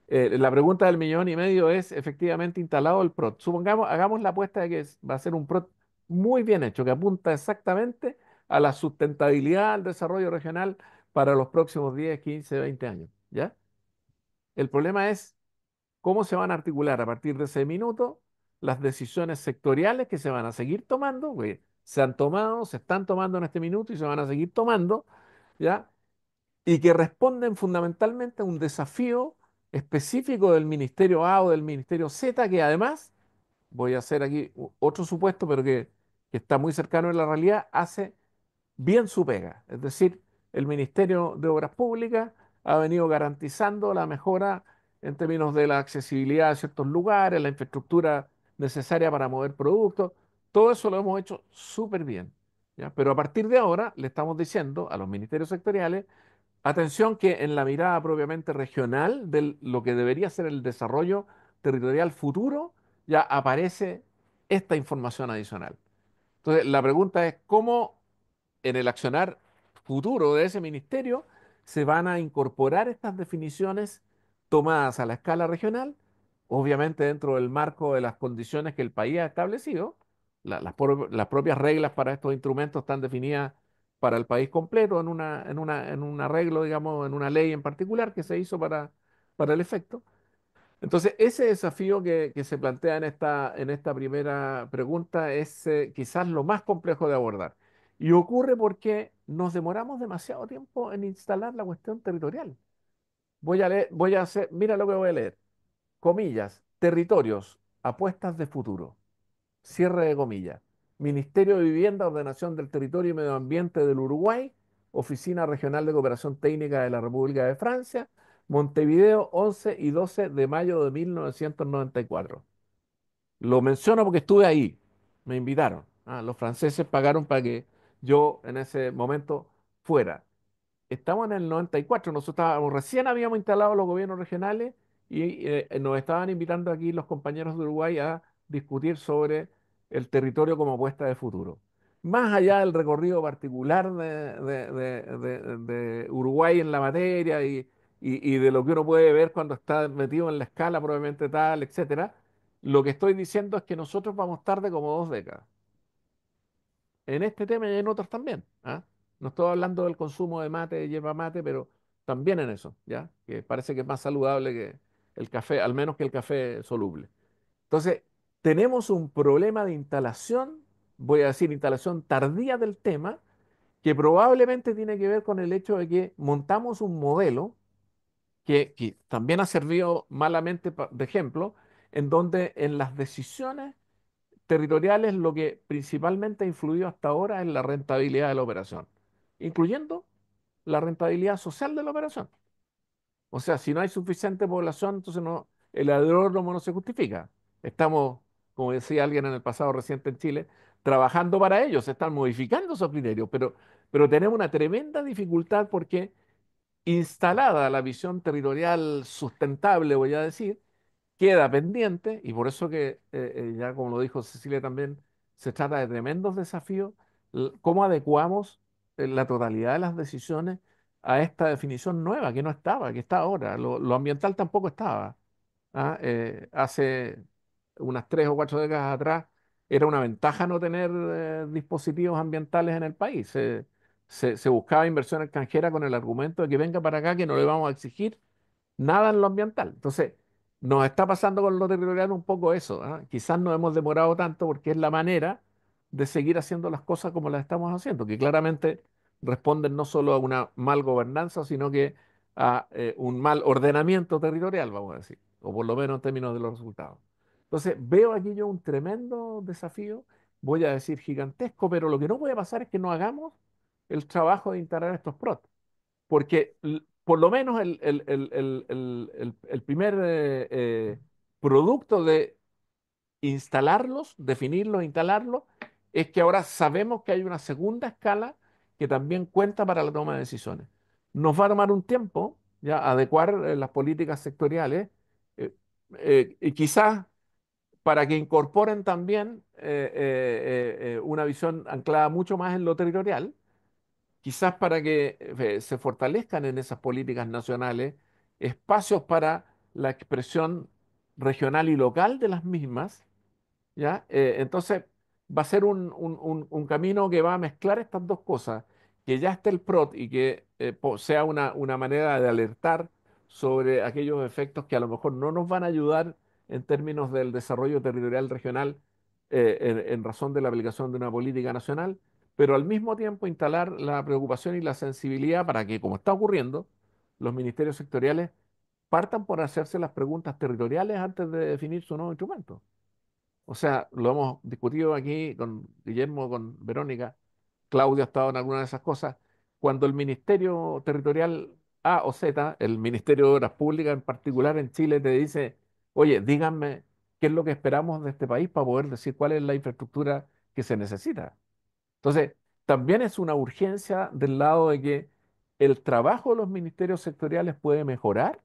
La pregunta del millón y medio es efectivamente instalado el PROT. Supongamos, hagamos la apuesta de que va a ser un PROT muy bien hecho, que apunta exactamente a la sustentabilidad del desarrollo regional para los próximos 10, 15, 20 años. ¿Ya? El problema es cómo se van a articular a partir de ese minuto las decisiones sectoriales que se van a seguir tomando, que se han tomado, se están tomando en este minuto y se van a seguir tomando, ¿ya? Y que responden fundamentalmente a un desafío específico del Ministerio A o del Ministerio Z, que además, voy a hacer aquí otro supuesto, pero que está muy cercano a la realidad, hace bien su pega. Es decir, el Ministerio de Obras Públicas ha venido garantizando la mejora en términos de la accesibilidad a ciertos lugares, la infraestructura necesaria para mover productos. Todo eso lo hemos hecho súper bien. ¿Ya? Pero a partir de ahora le estamos diciendo a los ministerios sectoriales, atención que en la mirada propiamente regional de lo que debería ser el desarrollo territorial futuro, ya aparece esta información adicional. Entonces, la pregunta es cómo en el accionar futuro de ese ministerio se van a incorporar estas definiciones tomadas a la escala regional, obviamente dentro del marco de las condiciones que el país ha establecido, las propias reglas para estos instrumentos están definidas para el país completo en un arreglo, digamos, en una ley en particular que se hizo para el efecto. Entonces, ese desafío que se plantea en esta primera pregunta es quizás lo más complejo de abordar. Y ocurre porque nos demoramos demasiado tiempo en instalar la cuestión territorial. Voy a hacer, mira lo que voy a leer. Comillas, territorios, apuestas de futuro. Cierre de comillas. Ministerio de Vivienda, Ordenación del Territorio y Medio Ambiente del Uruguay, Oficina Regional de Cooperación Técnica de la República de Francia, Montevideo, 11 y 12 de mayo de 1994. Lo menciono porque estuve ahí, me invitaron. Los franceses pagaron para que yo en ese momento fuera. Estamos en el 94, nosotros recién habíamos instalado los gobiernos regionales y nos estaban invitando aquí los compañeros de Uruguay a discutir sobre el territorio como apuesta de futuro. Más allá del recorrido particular de Uruguay en la materia y de lo que uno puede ver cuando está metido en la escala probablemente tal, etcétera, lo que estoy diciendo es que nosotros vamos tarde como 2 décadas en este tema y en otros también. ¿Ah? No estoy hablando del consumo de mate, de yerba mate, pero también en eso, ¿ya? Que parece que es más saludable que el café, al menos que el café soluble. Entonces, tenemos un problema de instalación, voy a decir instalación tardía del tema, que probablemente tiene que ver con el hecho de que montamos un modelo que también ha servido malamente de ejemplo, en donde en las decisiones territoriales lo que principalmente ha influido hasta ahora es la rentabilidad de la operación, incluyendo la rentabilidad social de la operación. O sea, si no hay suficiente población, entonces no, el aeródromo no se justifica. Estamos, como decía alguien en el pasado reciente en Chile, trabajando para ello, se están modificando esos criterios, pero tenemos una tremenda dificultad porque instalada la visión territorial sustentable, voy a decir, queda pendiente, y por eso que, ya como lo dijo Cecilia también, se trata de tremendos desafíos, cómo adecuamos la totalidad de las decisiones a esta definición nueva, que no estaba, que está ahora. Lo ambiental tampoco estaba. Hace unas 3 o 4 décadas atrás era una ventaja no tener dispositivos ambientales en el país. Se buscaba inversión extranjera con el argumento de que venga para acá, que no le vamos a exigir nada en lo ambiental. Entonces, nos está pasando con lo territorial un poco eso. Quizás no hemos demorado tanto porque es la manera de seguir haciendo las cosas como las estamos haciendo, que claramente responden no solo a una mal gobernanza, sino que a un mal ordenamiento territorial, vamos a decir, o por lo menos en términos de los resultados. Entonces, veo aquí yo un tremendo desafío, voy a decir gigantesco, pero lo que no puede pasar es que no hagamos el trabajo de integrar estos PROT porque por lo menos el primer producto de instalarlos, definirlos, instalarlos, es que ahora sabemos que hay una segunda escala que también cuenta para la toma de decisiones. Nos va a tomar un tiempo ya adecuar las políticas sectoriales eh, y quizás para que incorporen también una visión anclada mucho más en lo territorial, quizás para que se fortalezcan en esas políticas nacionales espacios para la expresión regional y local de las mismas, ¿ya? Entonces va a ser un camino que va a mezclar estas dos cosas, que ya esté el PROT y que sea una manera de alertar sobre aquellos efectos que a lo mejor no nos van a ayudar en términos del desarrollo territorial regional en razón de la aplicación de una política nacional, pero al mismo tiempo instalar la preocupación y la sensibilidad para que, como está ocurriendo, los ministerios sectoriales partan por hacerse las preguntas territoriales antes de definir su nuevo instrumento. O sea, lo hemos discutido aquí con Guillermo, con Verónica, Claudio ha estado en alguna de esas cosas. Cuando el Ministerio Territorial A o Z, el Ministerio de Obras Públicas en particular en Chile, te dice, oye, díganme qué es lo que esperamos de este país para poder decir cuál es la infraestructura que se necesita. Entonces, también es una urgencia del lado de que el trabajo de los ministerios sectoriales puede mejorar,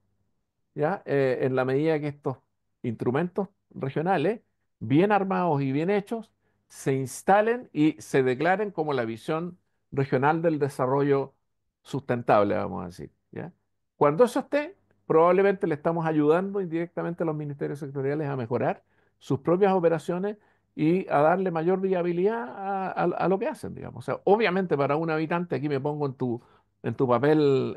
¿ya? En la medida que estos instrumentos regionales, bien armados y bien hechos, se instalen y se declaren como la visión regional del desarrollo sustentable, vamos a decir, ¿ya? Cuando eso esté, probablemente le estamos ayudando indirectamente a los ministerios sectoriales a mejorar sus propias operaciones y a darle mayor viabilidad a lo que hacen, digamos. O sea, obviamente para un habitante, aquí me pongo en tu papel,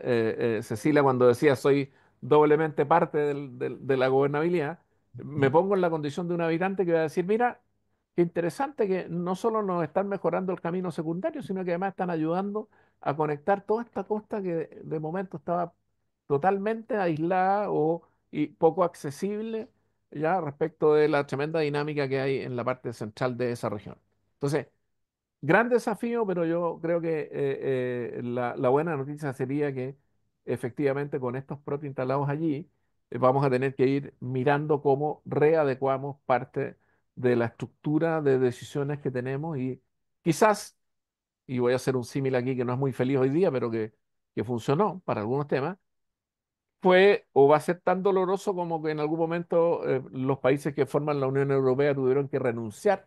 Cecilia, cuando decía soy doblemente parte de la gobernabilidad, me pongo en la condición de un habitante que va a decir, mira, qué interesante que no solo nos están mejorando el camino secundario, sino que además están ayudando a conectar toda esta costa que de momento estaba totalmente aislada y poco accesible ya respecto de la tremenda dinámica que hay en la parte central de esa región. Entonces, gran desafío, pero yo creo que la buena noticia sería que efectivamente con estos propios instalados allí vamos a tener que ir mirando cómo readecuamos parte de la estructura de decisiones que tenemos y quizás, y voy a hacer un símil aquí que no es muy feliz hoy día, pero que funcionó para algunos temas, fue o va a ser tan doloroso como que en algún momento los países que forman la Unión Europea tuvieron que renunciar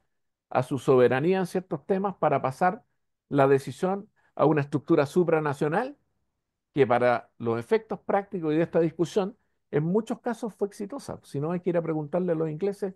a su soberanía en ciertos temas para pasar la decisión a una estructura supranacional que para los efectos prácticos y de esta discusión en muchos casos fue exitosa. Si no, hay que ir a preguntarle a los ingleses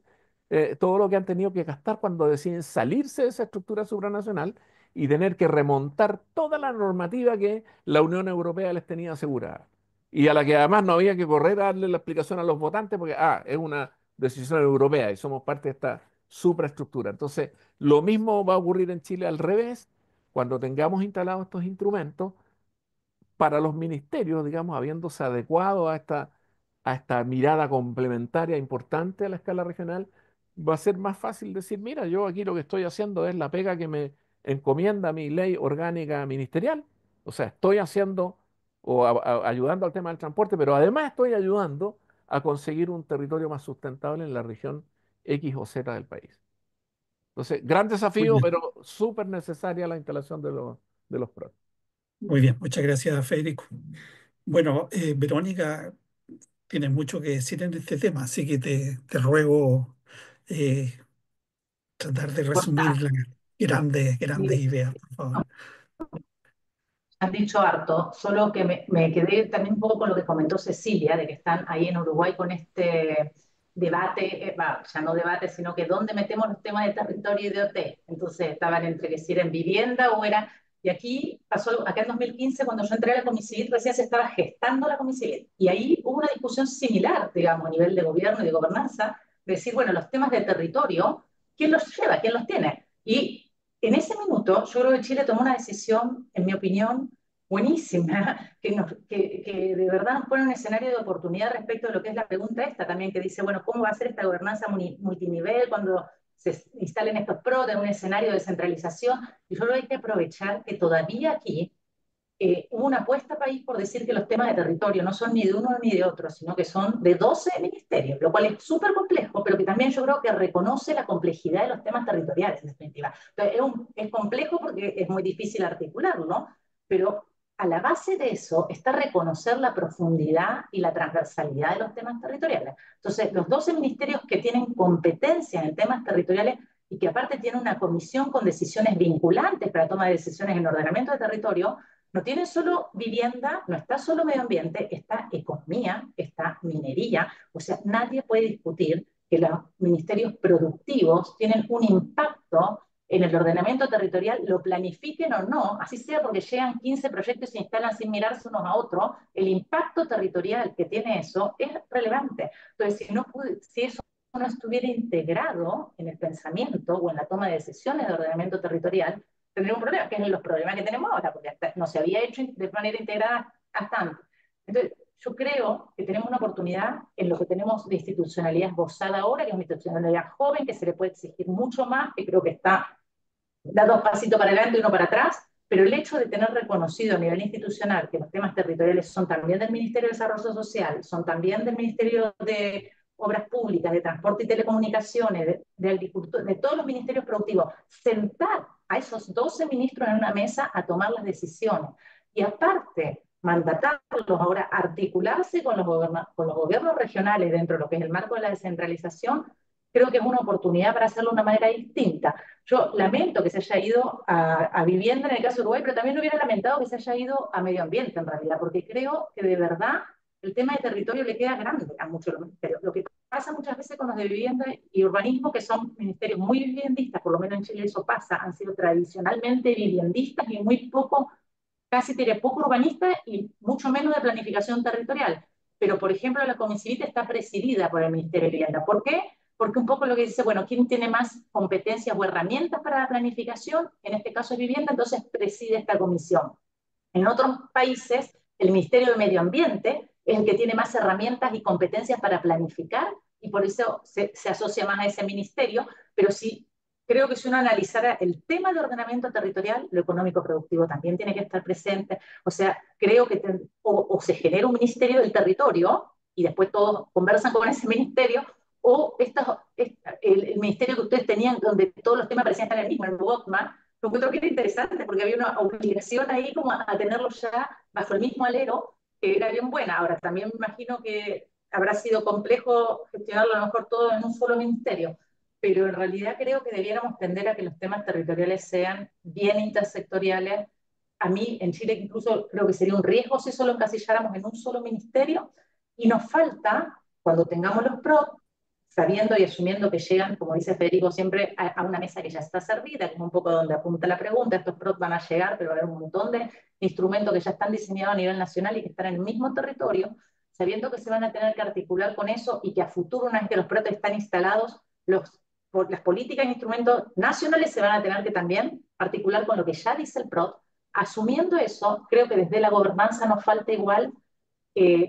todo lo que han tenido que gastar cuando deciden salirse de esa estructura supranacional y tener que remontar toda la normativa que la Unión Europea les tenía asegurada. Y a la que además no había que correr a darle la explicación a los votantes porque, es una decisión europea y somos parte de esta supraestructura. Entonces, lo mismo va a ocurrir en Chile al revés. Cuando tengamos instalados estos instrumentos, para los ministerios, digamos, habiéndose adecuado a esta mirada complementaria importante a la escala regional, va a ser más fácil decir, mira, yo aquí lo que estoy haciendo es la pega que me encomienda mi ley orgánica ministerial, o sea, estoy haciendo o ayudando al tema del transporte, pero además estoy ayudando a conseguir un territorio más sustentable en la región X o Z del país. Entonces, gran Muy desafío, bien, pero súper necesaria la instalación de los PROT. muy bien. Muchas gracias, Federico. Bueno, Verónica, tienes mucho que decir en este tema, así que te ruego eh, tratar de resumir las grandes ideas, por favor. Han dicho harto, solo que me quedé también un poco con lo que comentó Cecilia, de que están ahí en Uruguay con este debate, ya no debate, sino que dónde metemos los temas de territorio y de OT. Entonces estaban entre que si era en vivienda o era... Y aquí pasó, acá en 2015, cuando yo entré a la Comicivil, recién se estaba gestando la Comicivil. Y ahí hubo una discusión similar, digamos, a nivel de gobierno y de gobernanza, de decir, bueno, los temas de territorio, ¿quién los lleva? ¿Quién los tiene? Y en ese minuto, yo creo que Chile tomó una decisión, en mi opinión, buenísima, que de verdad nos pone un escenario de oportunidad respecto de lo que es la pregunta esta también, que dice, bueno, ¿cómo va a ser esta gobernanza multinivel cuando se instalen estos PROT en un escenario de descentralización? Y yo creo que hay que aprovechar que todavía aquí hubo una apuesta país por decir que los temas de territorio no son ni de uno ni de otro, sino que son de 12 ministerios, lo cual es súper complejo, pero que también yo creo que reconoce la complejidad de los temas territoriales, en definitiva. Entonces, es complejo porque es muy difícil articularlo, ¿no? Pero a la base de eso está reconocer la profundidad y la transversalidad de los temas territoriales. Entonces, los 12 ministerios que tienen competencia en temas territoriales y que aparte tienen una comisión con decisiones vinculantes para toma de decisiones en ordenamiento de territorio, no tiene solo vivienda, no está solo medio ambiente, está economía, está minería. O sea, nadie puede discutir que los ministerios productivos tienen un impacto en el ordenamiento territorial, lo planifiquen o no, así sea porque llegan 15 proyectos y se instalan sin mirarse unos a otros, el impacto territorial que tiene eso es relevante. Entonces, si eso no estuviera integrado en el pensamiento o en la toma de decisiones de ordenamiento territorial, tendría un problema, que es los problemas que tenemos ahora, porque hasta no se había hecho de manera integrada hasta antes. Entonces, yo creo que tenemos una oportunidad en lo que tenemos de institucionalidad esbozada ahora, que es una institucionalidad joven, que se le puede exigir mucho más, que creo que está da dos pasitos para adelante y uno para atrás, pero el hecho de tener reconocido a nivel institucional que los temas territoriales son también del Ministerio de Desarrollo Social, son también del Ministerio de Obras Públicas, de Transporte y Telecomunicaciones, de Agricultura, de todos los ministerios productivos, sentar a esos 12 ministros en una mesa a tomar las decisiones. Y aparte, mandatarlos ahora, articularse con con los gobiernos regionales dentro de lo que es el marco de la descentralización, creo que es una oportunidad para hacerlo de una manera distinta. Yo lamento que se haya ido a vivienda en el caso de Uruguay, pero también lo hubiera lamentado que se haya ido a medio ambiente en realidad, porque creo que de verdad el tema de territorio le queda grande a muchos de los ministerios. Lo que pasa muchas veces con los de vivienda y urbanismo, que son ministerios muy viviendistas, por lo menos en Chile eso pasa, han sido tradicionalmente viviendistas y muy poco, casi tiene poco urbanista y mucho menos de planificación territorial. Pero, por ejemplo, la Comicidit está presidida por el Ministerio de Vivienda. ¿Por qué? Porque un poco lo que dice, bueno, ¿quién tiene más competencias o herramientas para la planificación? En este caso es vivienda, entonces preside esta comisión. En otros países, el Ministerio de Medio Ambiente es el que tiene más herramientas y competencias para planificar y por eso se asocia más a ese ministerio, pero sí creo que si uno analizara el tema de ordenamiento territorial, lo económico productivo también tiene que estar presente. O sea, creo que o se genera un ministerio del territorio y después todos conversan con ese ministerio, o el ministerio que ustedes tenían, donde todos los temas parecían estar en el mismo, el BOTMA, lo encuentro que era interesante porque había una obligación ahí como a tenerlo ya bajo el mismo alero, que era bien buena. Ahora, también me imagino que habrá sido complejo gestionarlo a lo mejor todo en un solo ministerio, pero en realidad creo que debiéramos tender a que los temas territoriales sean bien intersectoriales. A mí, en Chile, incluso creo que sería un riesgo si solo encasilláramos en un solo ministerio, y nos falta, cuando tengamos los PRO, sabiendo y asumiendo que llegan, como dice Federico, siempre a una mesa que ya está servida, que es un poco donde apunta la pregunta. Estos PROT van a llegar, pero va a haber un montón de instrumentos que ya están diseñados a nivel nacional y que están en el mismo territorio, sabiendo que se van a tener que articular con eso y que a futuro, una vez que los PROT están instalados, las políticas e instrumentos nacionales se van a tener que también articular con lo que ya dice el PROT. Asumiendo eso, creo que desde la gobernanza nos falta igual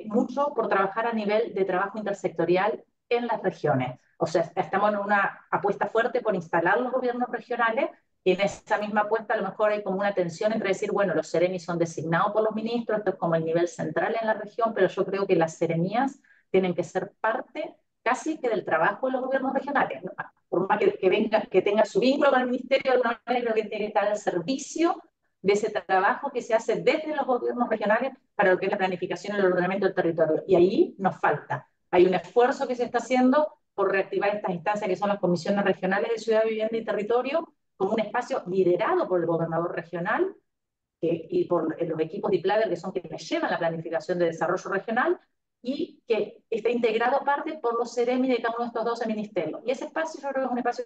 mucho por trabajar a nivel de trabajo intersectorial en las regiones. O sea, estamos en una apuesta fuerte por instalar los gobiernos regionales y en esa misma apuesta a lo mejor hay como una tensión entre decir, bueno, los seremi son designados por los ministros, esto es como el nivel central en la región, pero yo creo que las seremías tienen que ser parte casi que del trabajo de los gobiernos regionales, ¿no? Por más que tenga su vínculo con el ministerio, de alguna manera creo que tiene que estar al servicio de ese trabajo que se hace desde los gobiernos regionales para lo que es la planificación y el ordenamiento del territorio. Y ahí nos falta. Hay un esfuerzo que se está haciendo por reactivar estas instancias que son las comisiones regionales de ciudad, vivienda y territorio, como un espacio liderado por el gobernador regional y por los equipos de IPLADER, que son quienes llevan la planificación de desarrollo regional, y que está integrado aparte por los CEREMI de cada uno de estos 12 ministerios. Y ese espacio yo creo que es un espacio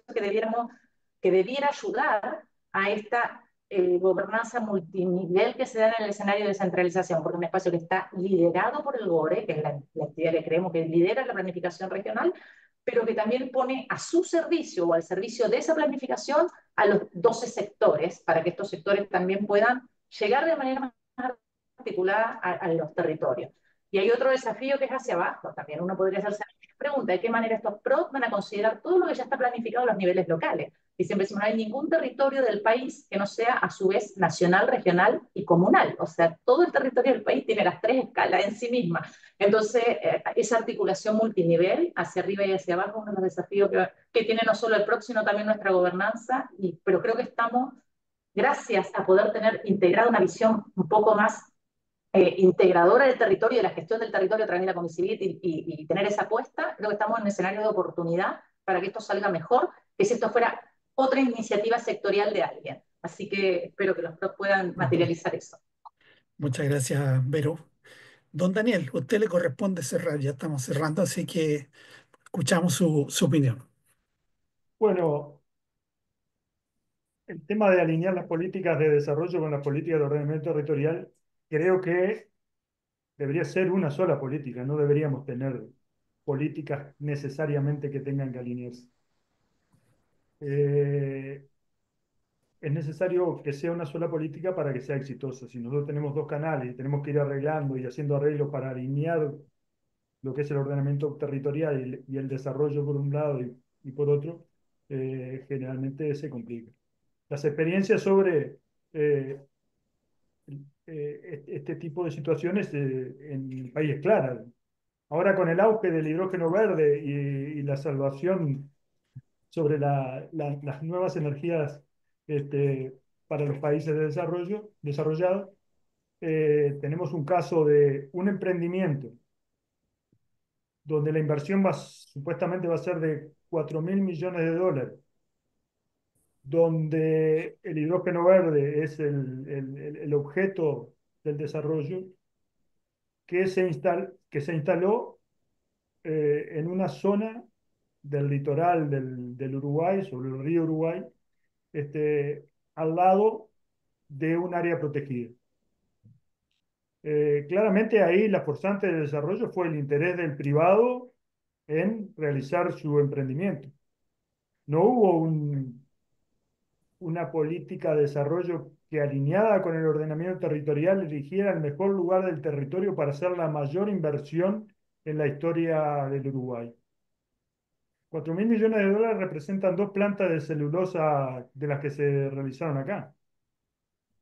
que debiera ayudar a esta gobernanza multinivel que se da en el escenario de descentralización, porque es un espacio que está liderado por el GORE, que es la entidad que creemos que lidera la planificación regional, pero que también pone a su servicio o al servicio de esa planificación a los 12 sectores, para que estos sectores también puedan llegar de manera más articulada a los territorios. Y hay otro desafío que es hacia abajo también. Uno podría hacerse la pregunta, ¿de qué manera estos PROT van a considerar todo lo que ya está planificado a los niveles locales? Y siempre decimos, no hay ningún territorio del país que no sea a su vez nacional, regional y comunal. O sea, todo el territorio del país tiene las tres escalas en sí misma. Entonces, esa articulación multinivel hacia arriba y hacia abajo es uno de los desafíos que tiene no solo el PROT, sino también nuestra gobernanza. Pero creo que estamos, gracias a poder tener integrada una visión un poco más integradora del territorio, de la gestión del territorio a través de la Comisibilidad y tener esa apuesta, creo que estamos en un escenario de oportunidad para que esto salga mejor que si esto fuera otra iniciativa sectorial de alguien. Así que espero que los PROC puedan materializar eso. Muchas gracias, Vero. Don Daniel, a usted le corresponde cerrar, ya estamos cerrando, así que escuchamos su opinión. Bueno, el tema de alinear las políticas de desarrollo con las políticas de ordenamiento territorial, creo que debería ser una sola política, no deberíamos tener políticas necesariamente que tengan que alinearse. Eh, es necesario que sea una sola política para que sea exitosa. Si nosotros tenemos dos canales y tenemos que ir arreglando y haciendo arreglos para alinear lo que es el ordenamiento territorial y el desarrollo por un lado y por otro, generalmente se complica. Las experiencias sobre este tipo de situaciones en el país es clara. Ahora con el auge del hidrógeno verde y la salvación sobre las nuevas energías para los países de desarrollados, tenemos un caso de un emprendimiento donde la inversión supuestamente va a ser de 4.000 millones de dólares, donde el hidrógeno verde es el objeto del desarrollo, que se instaló en una zona del litoral del Uruguay, sobre el río Uruguay, al lado de un área protegida. Claramente ahí la forzante de desarrollo fue el interés del privado en realizar su emprendimiento. No hubo una política de desarrollo que alineada con el ordenamiento territorial eligiera el mejor lugar del territorio para hacer la mayor inversión en la historia del Uruguay. 4.000 millones de dólares representan 2 plantas de celulosa de las que se realizaron acá.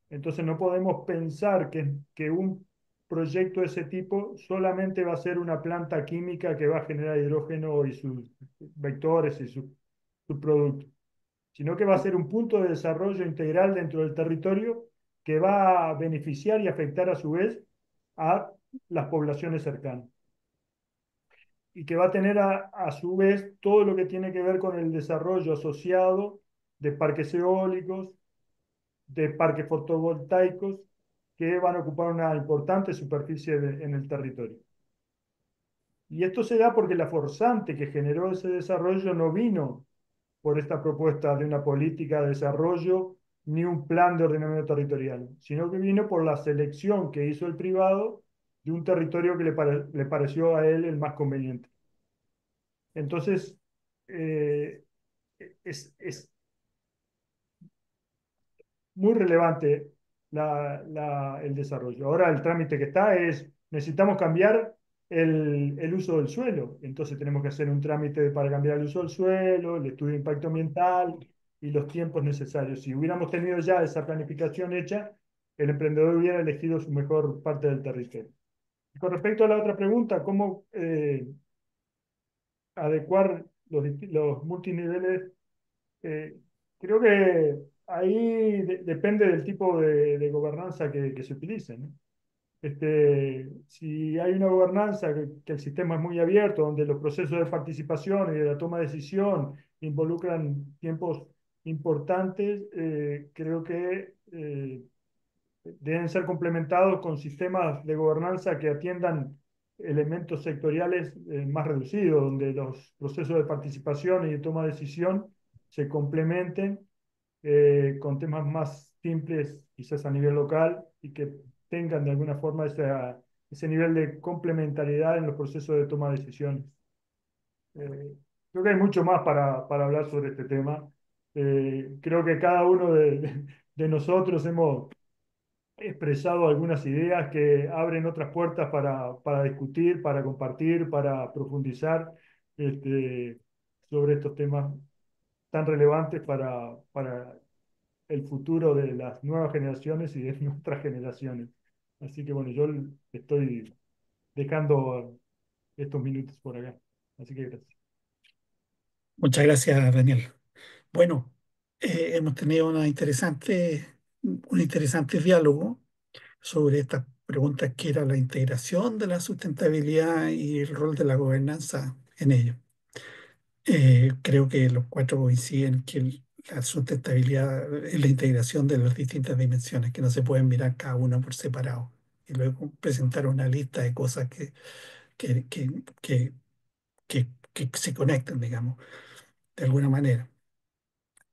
Entonces no podemos pensar que un proyecto de ese tipo solamente va a ser una planta química que va a generar hidrógeno y sus vectores y sus productos, sino que va a ser un punto de desarrollo integral dentro del territorio que va a beneficiar y afectar a su vez a las poblaciones cercanas y que va a tener a su vez todo lo que tiene que ver con el desarrollo asociado de parques eólicos, de parques fotovoltaicos, que van a ocupar una importante superficie en el territorio. Y esto se da porque la forzante que generó ese desarrollo no vino por esta propuesta de una política de desarrollo ni un plan de ordenamiento territorial, sino que vino por la selección que hizo el privado de un territorio que le pareció a él el más conveniente. Entonces, eh, es muy relevante el desarrollo. Ahora el trámite que está es, necesitamos cambiar el uso del suelo. Entonces tenemos que hacer un trámite para cambiar el uso del suelo, el estudio de impacto ambiental y los tiempos necesarios. Si hubiéramos tenido ya esa planificación hecha, el emprendedor hubiera elegido su mejor parte del territorio. Con respecto a la otra pregunta, ¿cómo adecuar los multiniveles? Eh, Creo que ahí depende del tipo de gobernanza que se utilice, ¿no? Si hay una gobernanza que el sistema es muy abierto, donde los procesos de participación y de la toma de decisión involucran tiempos importantes, creo que deben ser complementados con sistemas de gobernanza que atiendan elementos sectoriales más reducidos, donde los procesos de participación y de toma de decisión se complementen con temas más simples, quizás a nivel local, y que tengan de alguna forma ese nivel de complementariedad en los procesos de toma de decisiones. Creo que hay mucho más para hablar sobre este tema. Creo que cada uno de nosotros hemos expresado algunas ideas que abren otras puertas para discutir, para compartir, para profundizar este, sobre estos temas tan relevantes para el futuro de las nuevas generaciones y de nuestras generaciones. Así que bueno, yo estoy dejando estos minutos por acá. Así que gracias. Muchas gracias, Daniel. Bueno, hemos tenido un interesante diálogo sobre estas preguntas que era la integración de la sustentabilidad y el rol de la gobernanza en ello. Creo que los cuatro coinciden que la sustentabilidad es la integración de las distintas dimensiones, que no se pueden mirar cada una por separado y luego presentar una lista de cosas que, que, que, que se conectan, digamos, de alguna manera.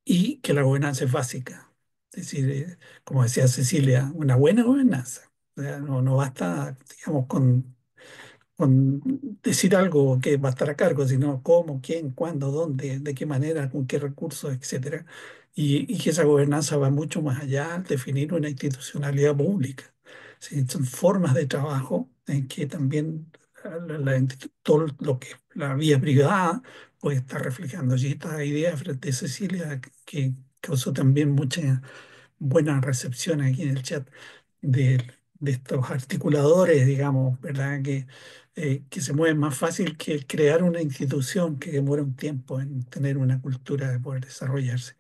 Y que la gobernanza es básica. Es decir, como decía Cecilia, una buena gobernanza. O sea, no basta, digamos, con decir algo que va a estar a cargo, sino cómo, quién, cuándo, dónde, de qué manera, con qué recursos, etcétera. Y que esa gobernanza va mucho más allá al definir una institucionalidad pública. Sí, son formas de trabajo en que también todo lo que la vía privada puede estar reflejando. Y esta idea frente a Cecilia, que causó también mucha buena recepción aquí en el chat de, de estos articuladores, digamos, ¿verdad? Que se mueven más fácil que el crear una institución que demora un tiempo en tener una cultura de poder desarrollarse.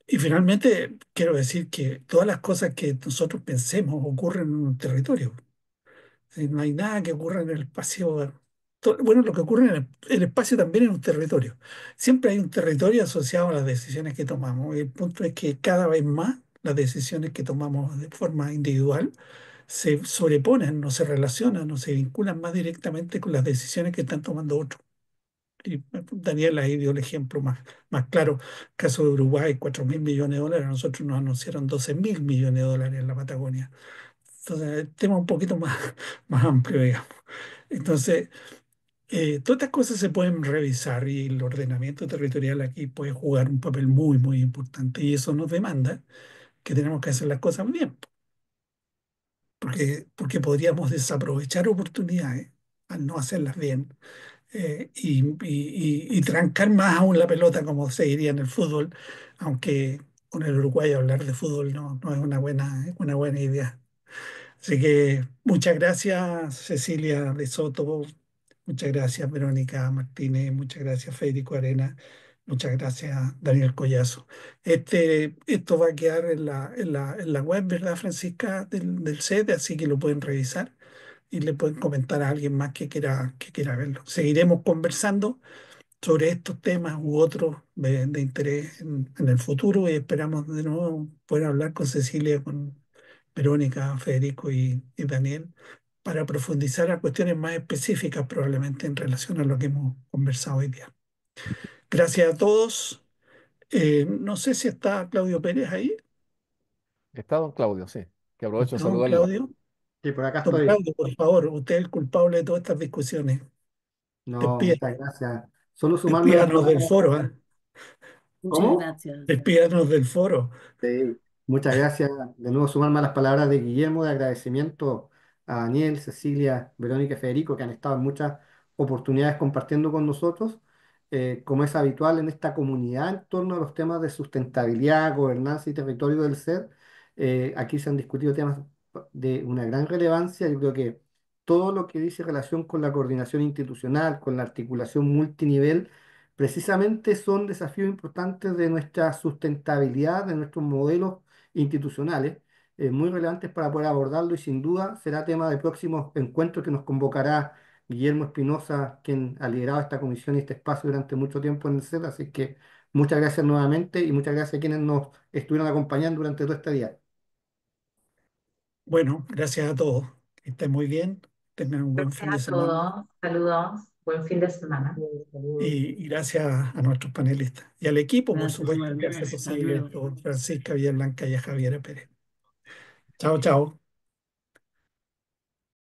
Y finalmente, quiero decir que todas las cosas que nosotros pensemos ocurren en un territorio. No hay nada que ocurra en el espacio. Bueno, lo que ocurre en el espacio también es un territorio. Siempre hay un territorio asociado a las decisiones que tomamos. El punto es que cada vez más las decisiones que tomamos de forma individual se sobreponen, no se relacionan, no se vinculan más directamente con las decisiones que están tomando otros. Y Daniel ahí dio el ejemplo más claro. Caso de Uruguay, 4.000 millones de dólares, a nosotros nos anunciaron 12.000 millones de dólares en la Patagonia. Entonces, el tema es un poquito más amplio, digamos. Entonces, todas estas cosas se pueden revisar y el ordenamiento territorial aquí puede jugar un papel muy importante y eso nos demanda que tenemos que hacer las cosas bien, porque podríamos desaprovechar oportunidades al no hacerlas bien y trancar más aún la pelota, como se diría en el fútbol, aunque con el Uruguay hablar de fútbol no es una buena idea. Así que muchas gracias, Cecilia de Soto, muchas gracias, Verónica Martínez, muchas gracias, Federico Arena, muchas gracias, Daniel Collazo. Esto va a quedar en la web, ¿verdad, Francisca, del SED? Así que lo pueden revisar y le pueden comentar a alguien más que quiera verlo. Seguiremos conversando sobre estos temas u otros de interés en el futuro y esperamos de nuevo poder hablar con Cecilia, con Verónica, Federico y Daniel para profundizar a cuestiones más específicas probablemente en relación a lo que hemos conversado hoy día. Gracias a todos. No sé si está Claudio Pérez ahí. Está don Claudio, sí, que aprovecho de ¿Está don saludarlo. Claudio? Sí, por acá Don estoy. Claudio, por favor, usted es el culpable de todas estas discusiones. No, Despídanos, muchas gracias. Solo sumarme a las despídanos del palabras. foro, ¿eh? Muchas ¿Cómo? gracias. Despídanos del foro. Sí, muchas gracias. De nuevo sumarme a las palabras de Guillermo, de agradecimiento a Daniel, Cecilia, Verónica y Federico, que han estado en muchas oportunidades compartiendo con nosotros, como es habitual en esta comunidad en torno a los temas de sustentabilidad, gobernanza y territorio del ser. Aquí se han discutido temas de una gran relevancia. Yo creo que todo lo que dice relación con la coordinación institucional, con la articulación multinivel, precisamente son desafíos importantes de nuestra sustentabilidad, de nuestros modelos institucionales, muy relevantes para poder abordarlo y sin duda será tema de próximos encuentros que nos convocará Guillermo Espinosa, quien ha liderado esta comisión y este espacio durante mucho tiempo en el CED. Así que muchas gracias nuevamente y muchas gracias a quienes nos estuvieron acompañando durante todo este día. Bueno, gracias a todos. Que estén muy bien. Tengan un buen fin de Gracias a semana. todos. Saludos. Buen fin de semana. Y gracias a nuestros panelistas. Y al equipo, por Gracias supuesto, que igualmente. hace Hasta posible luego. esto, Francisca Villalblanca y a Javier Pérez. Chao, chao.